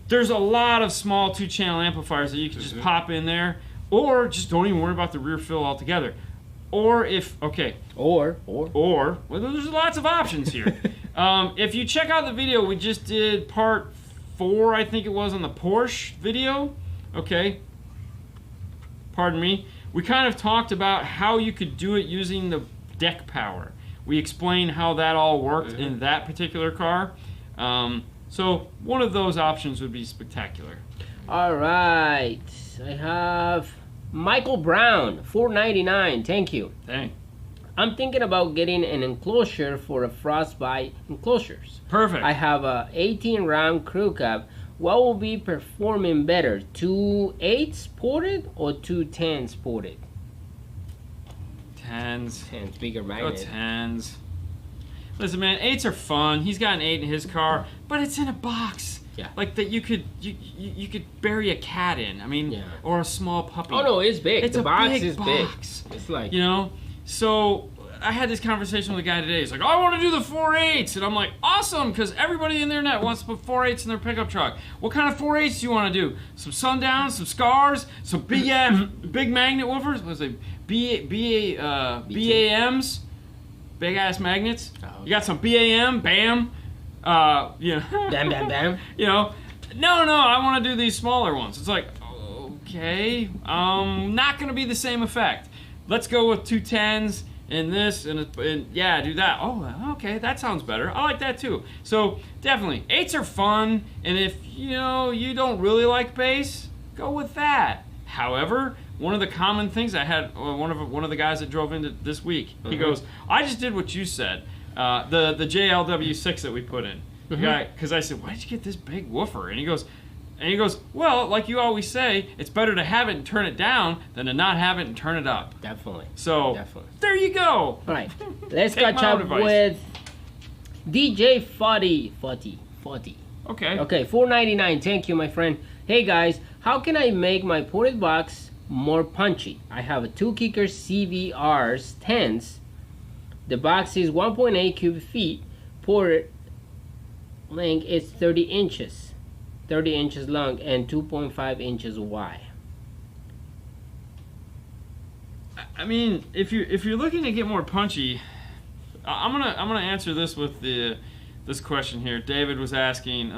There's a lot of small 2-channel amplifiers that you can just pop in there, or just don't even worry about the rear fill altogether. Or if, well, there's lots of options here. If you check out the video, we just did part 4, I think it was, on the Porsche video. Pardon me. We kind of talked about how you could do it using the deck power. We explained how that all worked in that particular car. So one of those options would be spectacular. All right, I have Michael Brown, $4.99. Thank you. Dang. I'm thinking about getting an enclosure for a frostbite enclosures. Perfect. I have a 18-round crew cab. What will be performing better, 2 8s ported or 2 10s ported? 10s. 10s, bigger Go magnet. 10s. Listen, man, 8s are fun. He's got an 8 in his car, but it's in a box. Yeah. Like that you could bury a cat in. I mean, or a small puppy. Oh no, it's big. It's the a box big is box. big. It's like, you know. So I had this conversation with a guy today. He's like, I want to do the 4.8s, and I'm like, awesome, because everybody in the internet wants to put 4.8s in their pickup truck. What kind of 4.8s do you want to do? Some Sundowns, some Scars, some big magnet woofers. What's it? BAMs, big ass magnets. You got some BAM, BAM. You know, bam, bam, bam. You know, no, I want to do these smaller ones. It's like, okay, not going to be the same effect. Let's go with 2 10s and this and yeah, do that. Oh, okay, that sounds better. I like that too. So definitely, 8s are fun, and if you know you don't really like bass, go with that. However, one of the common things I had, one of the guys that drove in this week, he goes, I just did what you said. The JLW6 that we put in. Because I said, why did you get this big woofer? And he goes, And he goes, well, like you always say, it's better to have it and turn it down than to not have it and turn it up. Definitely. So, Definitely. there you go. All right, let's Take catch my own up advice. with DJ 40. Okay. Okay, $4.99. Thank you, my friend. Hey guys, how can I make my ported box more punchy? I have a 2-kicker CVRs 10s. The box is 1.8 cubic feet. Ported length is 30 inches. 30 inches long and 2.5 inches wide. I mean, if you're looking to get more punchy, I'm gonna answer this with this question here. David was asking,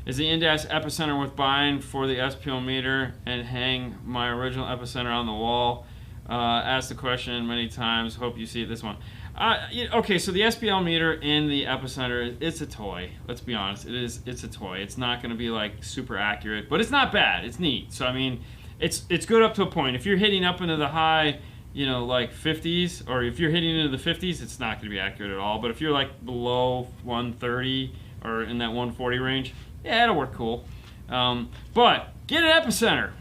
is the in-dash epicenter worth buying for the SPL meter and hang my original epicenter on the wall? Asked the question many times. Hope you see it this one. Okay, so the SPL meter in the epicenter, it's a toy. Let's be honest, it's a toy. It's not going to be like super accurate, but it's not bad. It's neat. So I mean, it's good up to a point. If you're hitting up into the high, like 50s, or if you're hitting into the 50s, it's not going to be accurate at all. But if you're like below 130 or in that 140 range, yeah, it'll work cool. But get an epicenter.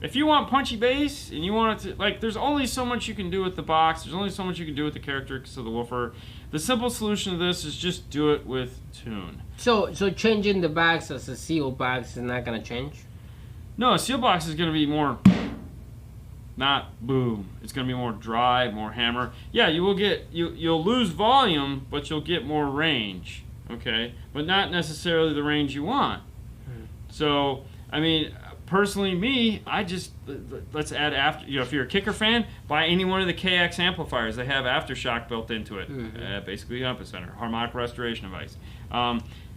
If you want punchy bass and you want it to, there's only so much you can do with the box. There's only so much you can do with the characteristics of the woofer. The simple solution to this is just do it with tune. So changing the box as a seal box is not gonna change? No, a seal box is gonna be more, not boom. It's gonna be more dry, more hammer. Yeah, you'll lose volume, but you'll get more range. Okay, but not necessarily the range you want. So I mean, personally, let's add after. If you're a kicker fan, buy any one of the KX amplifiers. They have aftershock built into it. Basically, epicenter, harmonic restoration device.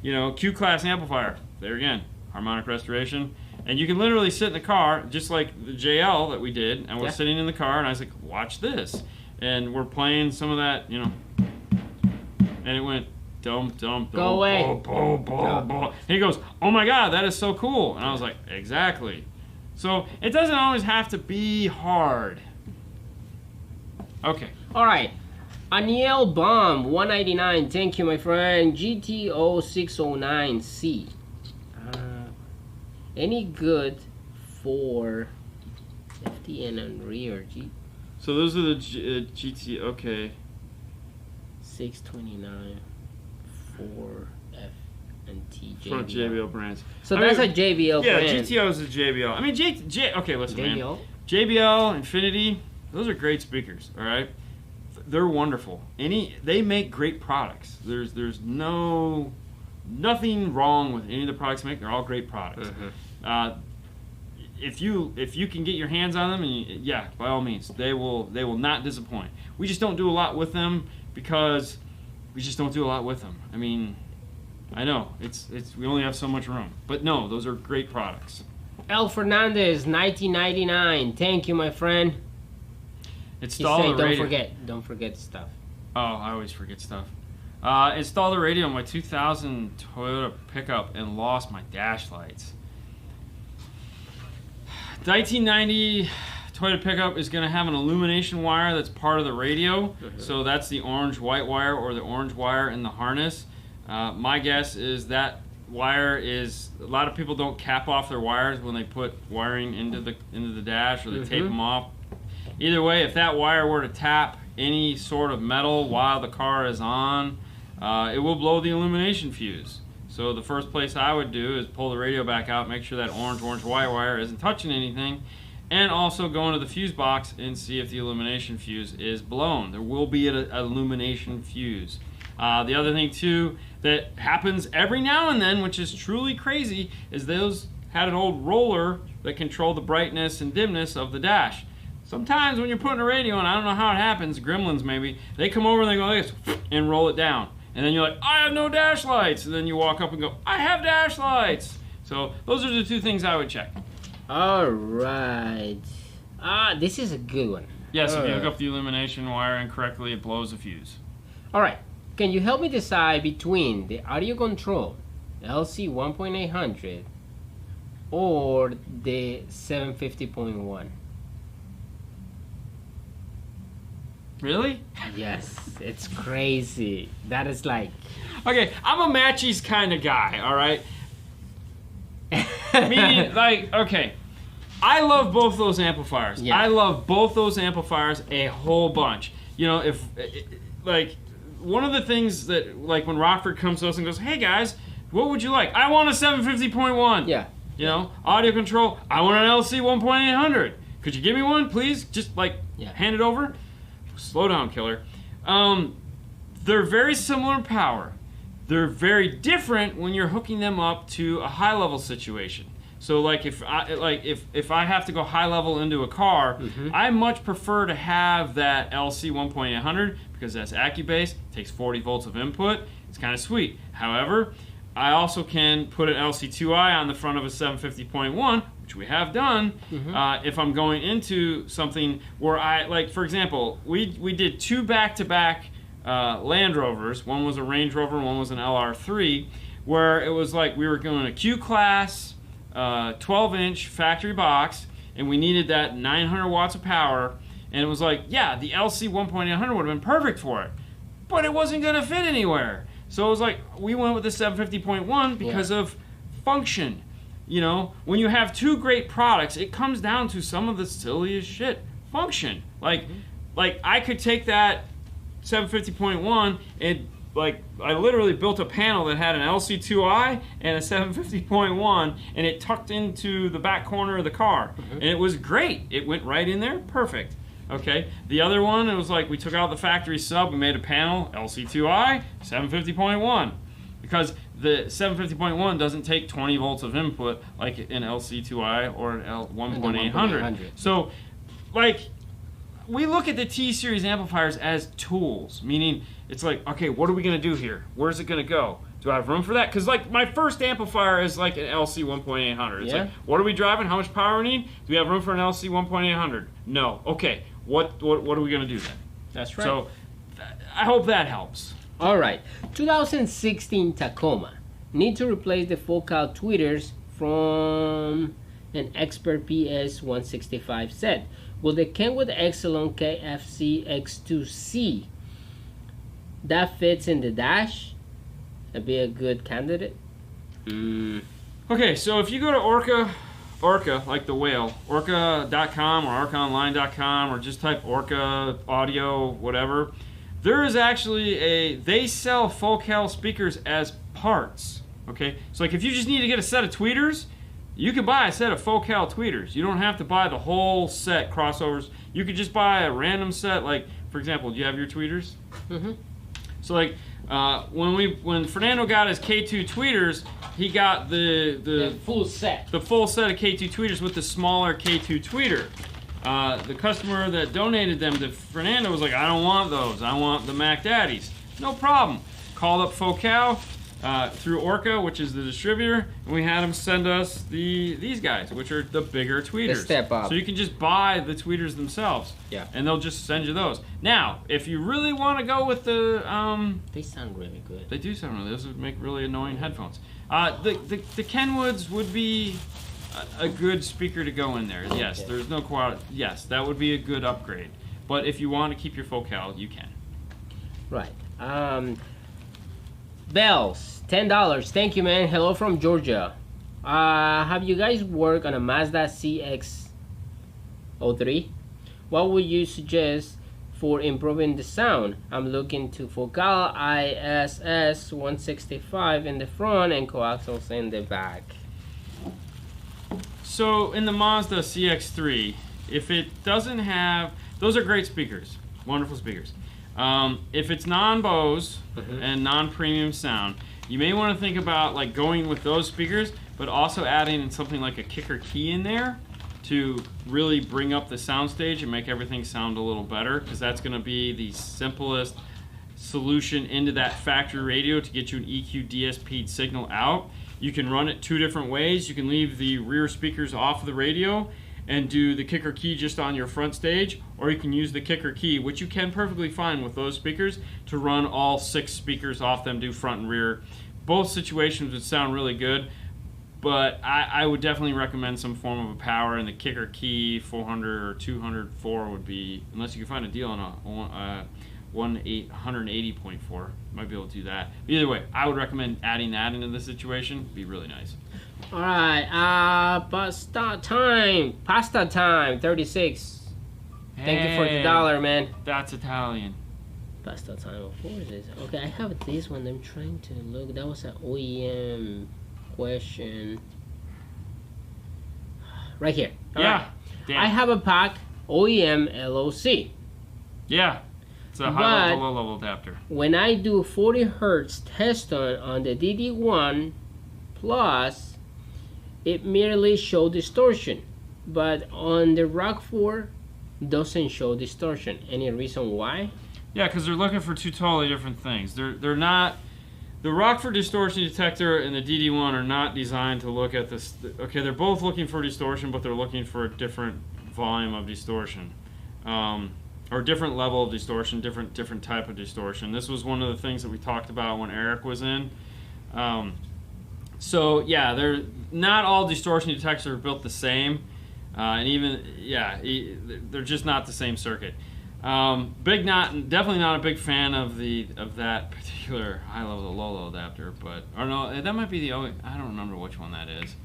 Q-class amplifier. There again, harmonic restoration. And you can literally sit in the car, just like the JL that we did, and we're sitting in the car, and I was like, watch this. And we're playing some of that, and it went dum dum dum. Go away. And he goes, oh my God, that is so cool. And I was like, exactly. So it doesn't always have to be hard. Okay. All right. Aniel Bomb, $1.99. Thank you, my friend. GTO 609C. Any good for 50 and rear G? So those are the GT. Okay. 629 for F and T JBL. Front JBL brands. So that's a JBL brand. Yeah, GTO is a JBL. I mean, okay, listen, JBL? man. JBL, Infinity, those are great speakers. All right, they're wonderful. They make great products. There's nothing wrong with any of the products they make. They're all great products. If you can get your hands on them, and by all means, they will not disappoint. We just don't do a lot with them because we just don't do a lot with them. I mean, I know we only have so much room, but no, those are great products. El Fernandez, 1999. Thank you, my friend. Install the radio. Don't forget stuff. Oh, I always forget stuff. Install the radio on my 2000 Toyota pickup and lost my dash lights. 1990 Toyota pickup is going to have an illumination wire that's part of the radio. So that's the orange-white wire or the orange wire in the harness. My guess is that wire is, a lot of people don't cap off their wires when they put wiring into the dash, or they tape them off. Either way, if that wire were to tap any sort of metal while the car is on, it will blow the illumination fuse. So the first place I would do is pull the radio back out, make sure that orange-white wire isn't touching anything, and also go into the fuse box and see if the illumination fuse is blown. There will be an illumination fuse. The other thing too that happens every now and then, which is truly crazy, is those had an old roller that controlled the brightness and dimness of the dash. Sometimes when you're putting a radio on, I don't know how it happens, gremlins maybe, they come over and they go like this and roll it down. And then you're like, I have no dash lights. And then you walk up and go, I have dash lights. So those are the two things I would check. All right. This is a good one. Yes, if you hook up the illumination wire incorrectly, it blows the fuse. All right. Can you help me decide between the audio control LC 1.800 or the 750.1? Really? Yes, it's crazy. That is like... Okay, I'm a matchies kind of guy, all right? Meaning, like, okay, I love both those amplifiers. Yeah. I love both those amplifiers a whole bunch. You know, if, like, one of the things that, like, when Rockford comes to us and goes, hey, guys, what would you like? I want a 750.1. Yeah. You know, audio control, I want an LC 1.800. Could you give me one, please? Just, like, hand it over. Slow down, killer. They're very similar in power. They're very different when you're hooking them up to a high-level situation. So, like, if I have to go high level into a car, I much prefer to have that LC 1.800 because that's AccuBase, takes 40 volts of input. It's kind of sweet. However, I also can put an LC2i on the front of a 750.1, which we have done, if I'm going into something where like, for example, we did 2 back-to-back Land Rovers. One was a Range Rover, one was an LR3, where it was like we were going a Q-Class, 12-inch factory box, and we needed that 900 watts of power, and it was like, yeah, the LC 1.800 would have been perfect for it, but it wasn't going to fit anywhere. So it was like, we went with the 750.1 because of function. You know, when you have 2 great products, it comes down to some of the silliest shit. Function. Like I could take that 750.1 and, like, I literally built a panel that had an LC2i and a 750.1, and it tucked into the back corner of the car. And it was great. It went right in there. Perfect. Okay. The other one, it was like we took out the factory sub, we made a panel, LC2i, 750.1. Because the 750.1 doesn't take 20 volts of input like an LC2i or an L1.800. So, like, we look at the T-Series amplifiers as tools, meaning it's like, okay, what are we going to do here? Where's it going to go? Do I have room for that? Because, like, my first amplifier is like an LC 1.800. It's like, what are we driving? How much power we need? Do we have room for an LC 1.800? No. Okay, what are we going to do then? That's right. So, I hope that helps. All right. 2016 Tacoma. Need to replace the focal tweeters from an Expert PS 165 set. Will the Kenwood Exelon KFC X2C that fits in the dash be a good candidate? Okay, so if you go to Orca, like the whale, orca.com or orcaonline.com, or just type Orca audio, whatever, there is actually they sell Focal speakers as parts. Okay, so like if you just need to get a set of tweeters, you can buy a set of Focal tweeters. You don't have to buy the whole set crossovers. You could just buy a random set. Like, for example, do you have your tweeters? So like when Fernando got his K2 tweeters, he got the full set. The full set of K2 tweeters with the smaller K2 tweeter. The customer that donated them to Fernando was like, I don't want those. I want the Mac Daddies. No problem. Called up Focal through Orca, which is the distributor, and we had them send us these guys, which are the bigger tweeters. The step up. So you can just buy the tweeters themselves. Yeah. And they'll just send you those. Now, if you really want to go with the they sound really good. They do sound really. Those would make really annoying headphones. The Kenwoods would be a good speaker to go in there. Yes, there's no quality. Yes, that would be a good upgrade. But if you want to keep your Focal, you can. Right. Bells, $10. Thank you, man. Hello from Georgia. Have you guys worked on a Mazda CX-3? What would you suggest for improving the sound? I'm looking to Focal ISS 165 in the front and coaxials in the back. So in the Mazda CX-3, if it doesn't have, those are great speakers, wonderful speakers. If it's non-Bose and non-premium sound, you may want to think about like going with those speakers, but also adding in something like a kicker key in there to really bring up the soundstage and make everything sound a little better, because that's going to be the simplest solution into that factory radio to get you an EQ DSP signal out. You can run it 2 different ways. You can leave the rear speakers off of the radio and do the kicker key just on your front stage, or you can use the kicker key, which you can perfectly fine with those speakers, to run all 6 speakers off them, do front and rear. Both situations would sound really good, but I would definitely recommend some form of a power, and the kicker key 400 or 204 would be, unless you can find a deal on a 180.4, might be able to do that. But either way, I would recommend adding that into the situation. It'd be really nice. All right, pasta time, 36. Thank you for the $1, man. That's Italian. Pasta time, of course. Okay, I have this one. I'm trying to look. That was an OEM question. Right here. All Yeah. right. I have a pack OEM LOC. Yeah. It's a high level, low level adapter. When I do 40 hertz test on the DD1 Plus, it merely shows distortion, but on the Rockford doesn't show distortion. Any reason why? Yeah, because they're looking for two totally different things. They're not. The Rockford distortion detector and the DD1 are not designed to look at this. Okay, they're both looking for distortion, but they're looking for a different volume of distortion, or different level of distortion, different type of distortion. This was one of the things that we talked about when Eric was in. So yeah, they're not all distortion detectors are built the same, and even they're just not the same circuit. Definitely not a big fan of that particular high level to low level adapter, or no, that might be the I don't remember which one that is.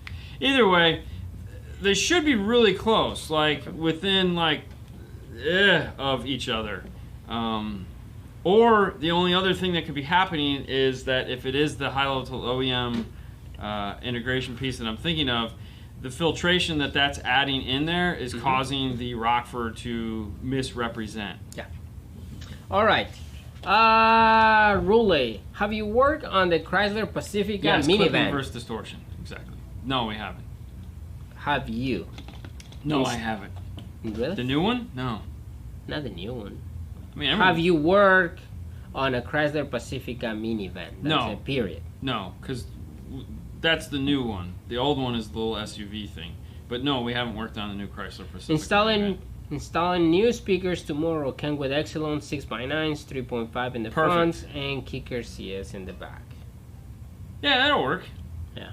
Either way, they should be really close, like within of each other. Or the only other thing that could be happening is that if it is the high level to OEM integration piece that I'm thinking of, the filtration that's adding in there is causing the Rockford to misrepresent. Yeah. All right. Rule, have you worked on the Chrysler Pacifica minivan? Versus distortion. Exactly. No, we haven't. Have you? No, I haven't. Really? The new one? No. Not the new one. I mean, have you worked on a Chrysler Pacifica minivan? No. Period. No, because that's the new one. The old one is the little SUV thing. But no, we haven't worked on the new Chrysler Pacifica. Installing new speakers tomorrow. Came with Exelon 6x9s, 3.5 in the front, and Kicker CS in the back. Yeah, that'll work. Yeah.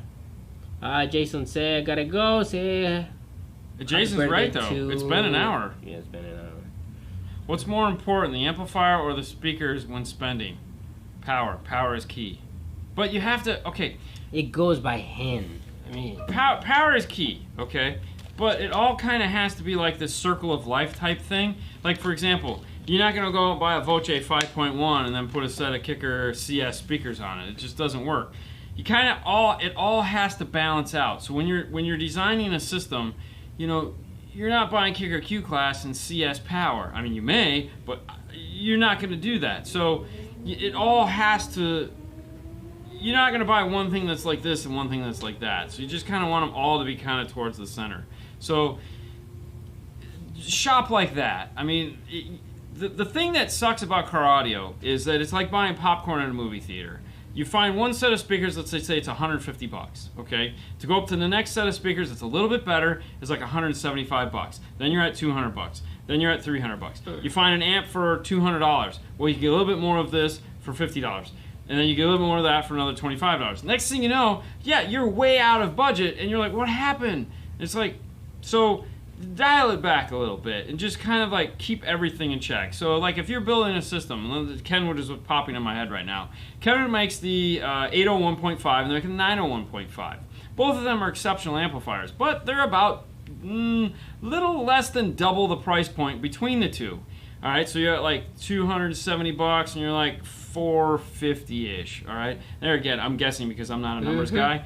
Jason said, gotta go. Jason's right, though. It's been an hour. Yeah, it's been an hour. What's more important, the amplifier or the speakers when spending? Power. Power is key. But you have to, okay. It goes by hand. I mean, power is key, okay? But it all kind of has to be like this circle of life type thing. Like, for example, you're not going to go out and buy a Voce 5.1 and then put a set of Kicker CS speakers on it. It just doesn't work. You kind of it all has to balance out. So when you're designing a system, you know, you're not buying Kicker Q class and CS power. I mean, you may, but you're not going to do that. So it all has to. You're not going to buy one thing that's like this and one thing that's like that. So you just kind of want them all to be kind of towards the center. So shop like that. I mean, the thing that sucks about car audio is that it's like buying popcorn at a movie theater. You find one set of speakers, let's say it's $150, okay? To go up to the next set of speakers that's a little bit better is like $175. Then you're at $200. Then you're at $300. You find an amp for $200. Well, you get a little bit more of this for $50. And then you get a little bit more of that for another $25. Next thing you know, yeah, you're way out of budget, and you're like, what happened? It's like, so dial it back a little bit and just kind of like keep everything in check. So like if you're building a system, Kenwood is what's popping in my head right now. Kenwood makes the 801.5 and they're making the 901.5. Both of them are exceptional amplifiers, but they're about little less than double the price point between the two. All right, so you're at like $270 and you're like $450-ish. All right, there again, I'm guessing because I'm not a numbers guy.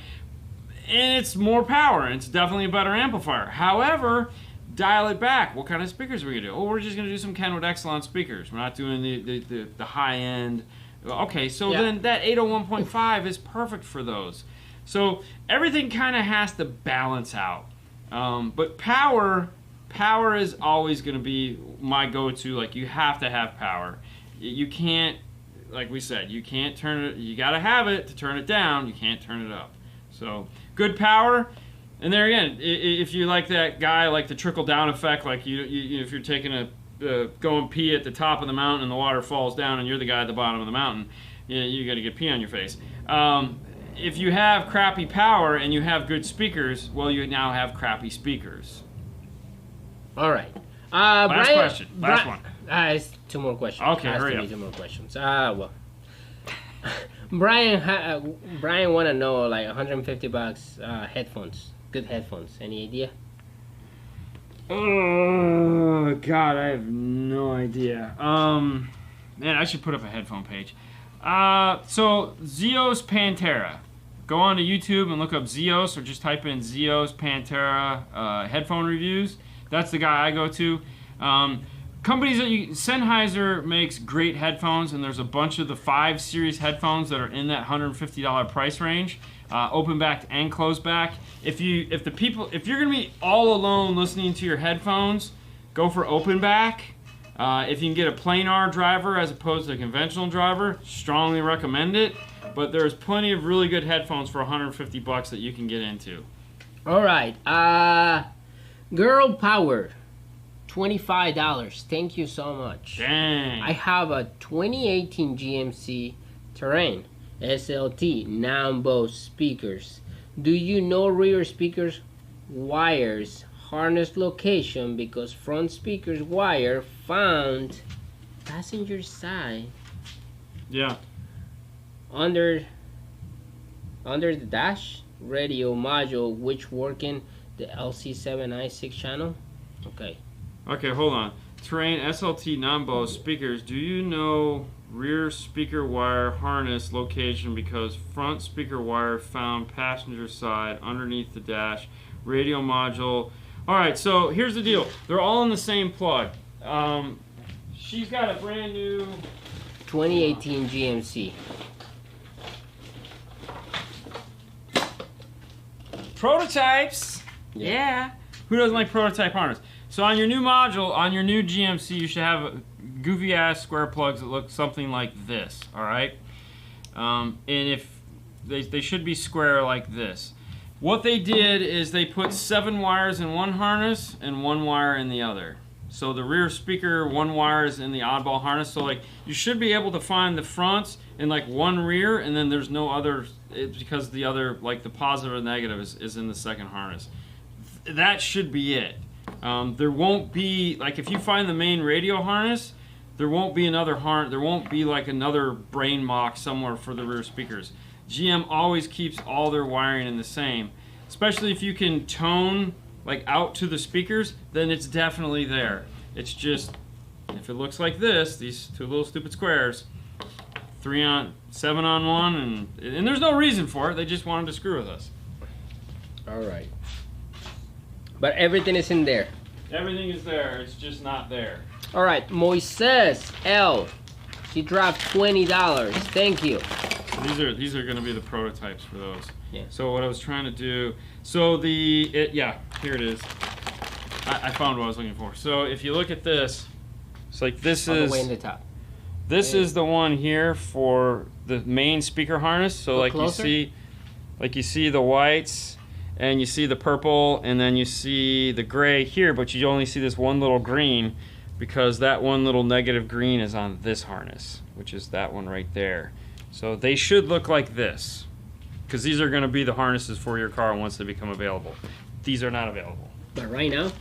And it's more power, and it's definitely a better amplifier. However, dial it back. What kind of speakers are we going to do? Oh, we're just going to do some Kenwood Exelon speakers. We're not doing the high-end. Okay, so then that 801.5 is perfect for those. So everything kind of has to balance out. But power is always going to be my go-to. Like, you have to have power. You can't, like we said, you can't turn it. You got to have it to turn it down. You can't turn it up. So good power, and there again, if you like that guy, like the trickle down effect, like you if you're taking going pee at the top of the mountain and the water falls down and you're the guy at the bottom of the mountain, you got to get pee on your face. If you have crappy power and you have good speakers, well, you now have crappy speakers. All right. Last question. Last one. It's two more questions. Okay, hurry up. 2 more questions. Well. Brian want to know like $150 headphones, good headphones. Any idea? Oh God, I have no idea. Man, I should put up a headphone page. So Zeos Pantera. Go on to YouTube and look up Zeos, or just type in Zeos Pantera headphone reviews. That's the guy I go to. Companies that Sennheiser makes great headphones, and there's a bunch of the 5 series headphones that are in that $150 price range, open backed and closed back. If you're gonna be all alone listening to your headphones, go for open back. If you can get a planar driver as opposed to a conventional driver, strongly recommend it. But there's plenty of really good headphones for $150 that you can get into. All right, girl power, $25. Thank you so much. Dang. I have a 2018 GMC Terrain SLT non-Bose speakers. Do you know rear speakers wires harness location, because front speakers wire found passenger side? Yeah. Under the dash radio module, which working the LC7i6 channel. Okay, hold on. Terrain SLT non-Bose speakers. Do you know rear speaker wire harness location, because front speaker wire found passenger side underneath the dash radio module? All right, so here's the deal. They're all in the same plug. She's got a brand new 2018 GMC. prototypes. Yeah. Who doesn't like prototype harness? So on your new module, on your new GMC, you should have goofy ass square plugs that look something like this. All right. And if they should be square like this. What they did is they put 7 wires in one harness and 1 wire in the other. So the rear speaker, 1 wire is in the oddball harness. So like you should be able to find the fronts in like 1 rear, and then there's no other, because the other, like the positive and negative is in the second harness. That should be it. There won't be, like if you find the main radio harness, there won't be another harness. There won't be like another brain mock somewhere for the rear speakers. GM always keeps all their wiring in the same, especially if you can tone like out to the speakers, then it's definitely there. It's just, if it looks like this, these 2 little stupid squares, 7 on 1, and there's no reason for it. They just wanted to screw with us. All right. But everything is in there. Everything is there. It's just not there. All right, Moises L. She dropped $20. Thank you. These are going to be the prototypes for those. Yeah. So what I was trying to do, so yeah, here it is. I found what I was looking for. So if you look at this, it's like this All is the way in the top. This is the one here for the main speaker harness. So like closer. you see the whites, and you see the purple, and then you see the gray here, but you only see this one little green, because that one little negative green is on this harness, which is that one right there. So they should look like this, because these are going to be the harnesses for your car once they become available. These are not available. But right now?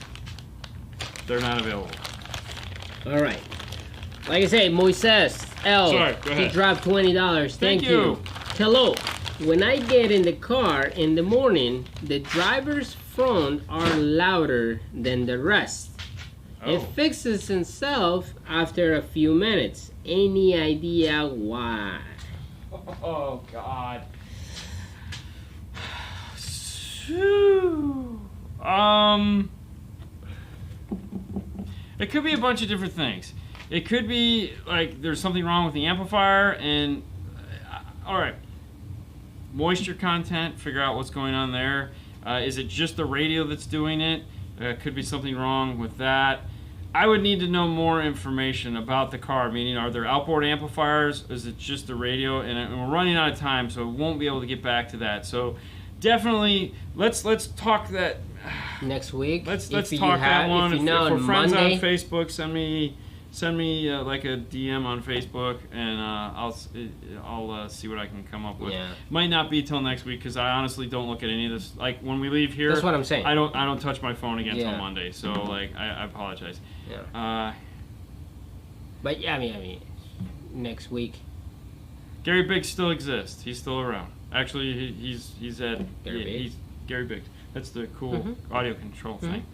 They're not available. All right. Like I say, Moises L. Sorry, go ahead. He dropped $20. Thank you. Hello. When I get in the car in the morning, the driver's front are louder than the rest. Oh. It fixes itself after a few minutes. Any idea why? Oh, God. It could be a bunch of different things. It could be like there's something wrong with the amplifier, and all right, moisture content, figure out what's going on there. Is it just the radio that's doing it? Could be something wrong with that. I would need to know more information about the car, meaning are there outboard amplifiers? Is it just the radio? And we're running out of time, so we won't be able to get back to that. So definitely, let's talk that next week. Let's talk that one. If we're friends on Facebook, send me like a DM on Facebook, and I'll see what I can come up with. Yeah. Might not be till next week, because I honestly don't look at any of this. Like when we leave here, that's what I'm saying. I don't touch my phone again till Monday. So like I apologize. Yeah. But yeah, I mean, next week. Gary Biggs still exists. He's still around. Actually, he's at Gary Biggs. That's the cool audio control thing.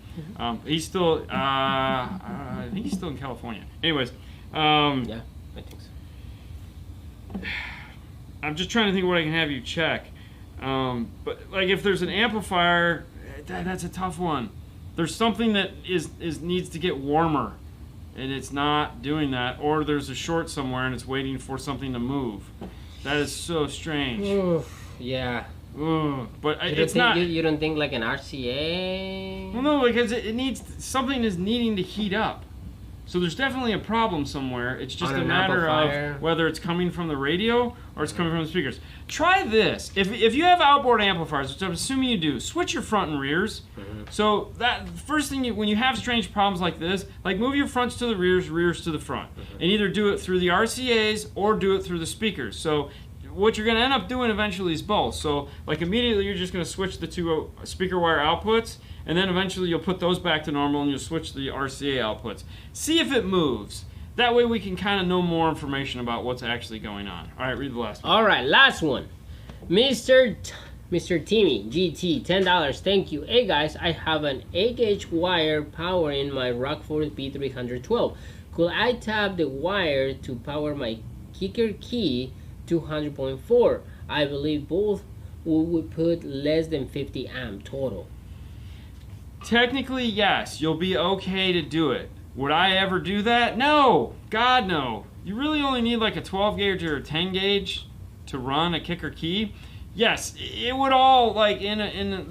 He's still I think he's still in California. Anyways, yeah, I think so. I'm just trying to think what I can have you check. But like if there's an amplifier, that's a tough one. There's something that needs to get warmer, and it's not doing that, or there's a short somewhere and it's waiting for something to move. That is so strange. Oof, yeah. But it's not. You don't think like an RCA? Well, no, because it needs something is needing to heat up. So there's definitely a problem somewhere. It's just a matter of whether it's coming from the radio or it's coming from the speakers. Try this. If you have outboard amplifiers, which I'm assuming you do, switch your front and rears. So that first thing, when you have strange problems like this, like move your fronts to the rears, rears to the front. And either do it through the RCAs or do it through the speakers. So what you're going to end up doing eventually is both. So like immediately you're just going to switch the two speaker wire outputs, and then eventually you'll put those back to normal and you'll switch the RCA outputs. See if it moves. That way we can kind of know more information about what's actually going on. All right, read the last one. All right, last one. Mr. Timmy, GT, $10. Thank you. Hey guys, I have an 8-gauge wire power in my Rockford P312. Could I tap the wire to power my kicker key 200.4? I believe both would put less than 50 amp total. Technically, yes, you'll be okay to do it. Would I ever do that? No, God no. You really only need like a 12 gauge or a 10 gauge to run a kicker key. Yes, it would all like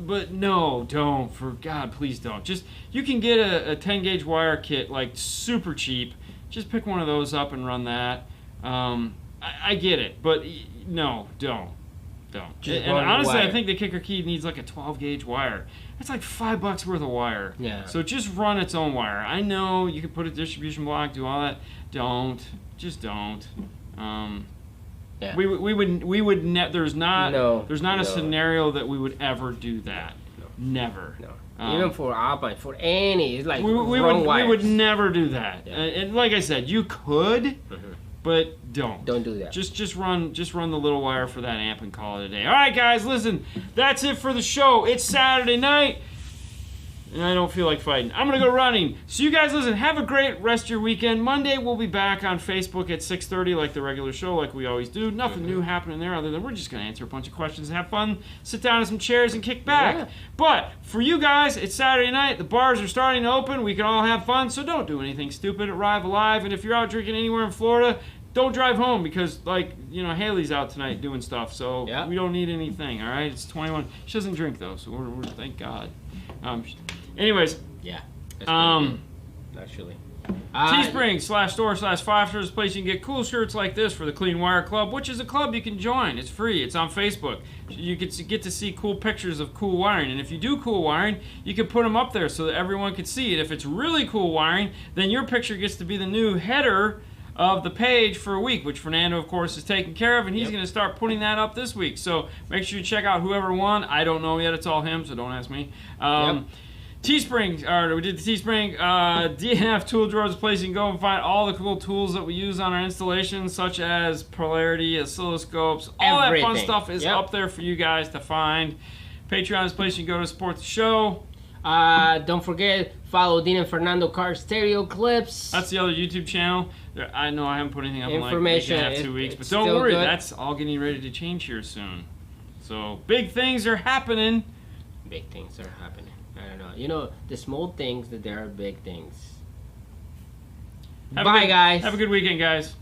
but no, don't. For God, please don't. Just you can get a 10 gauge wire kit like super cheap. Just pick one of those up and run that. I get it, but no, don't. And honestly, I think the kicker key needs like a 12 gauge wire. It's like $5 worth of wire. Yeah. So just run its own wire. I know you could put a distribution block, do all that. Don't. Just don't. Yeah. We would there's not a scenario that we would ever do that. No. Never. No. Even for Alpine, for any, it's like we would never do that. Yeah. And like I said, you could. But don't do that. Just run the little wire for that amp and call it a day. All right, guys, listen, that's it for the show. It's Saturday night, and I don't feel like fighting. I'm gonna go running. So you guys, listen, have a great rest of your weekend. Monday we'll be back on Facebook at 6:30, like the regular show, like we always do. Nothing new happening there, other than we're just gonna answer a bunch of questions, and have fun, sit down in some chairs, and kick back. Yeah. But for you guys, it's Saturday night. The bars are starting to open. We can all have fun. So don't do anything stupid. Arrive alive. And if you're out drinking anywhere in Florida, don't drive home because, like, you know, Haley's out tonight doing stuff, so we don't need anything, all right? It's 21. She doesn't drink, though, so we're thank God. Anyways. Yeah. Actually. Teespring.com/store/5stars is a place you can get cool shirts like this for the Clean Wire Club, which is a club you can join. It's free. It's on Facebook. You get to see cool pictures of cool wiring, and if you do cool wiring, you can put them up there so that everyone can see it. If it's really cool wiring, then your picture gets to be the new header of the page for a week, which Fernando, of course, is taking care of, and he's going to start putting that up this week. So make sure you check out whoever won. I don't know yet. It's all him, so don't ask me. Teespring, or we did the Teespring. DNF Tool Drawer is a place you can go and find all the cool tools that we use on our installations, such as polarity, oscilloscopes, all that fun stuff is up there for you guys to find. Patreon is a place you can go to support the show. Don't forget, follow Dean and Fernando Car Stereo Clips. That's the other YouTube channel. I know I haven't put anything up in like a week and a half, 2 weeks, but don't worry, that's all getting ready to change here soon. So big things are happening. Big things are happening. I don't know. You know, the small things, that there are big things. Bye, guys. Have a good weekend, guys.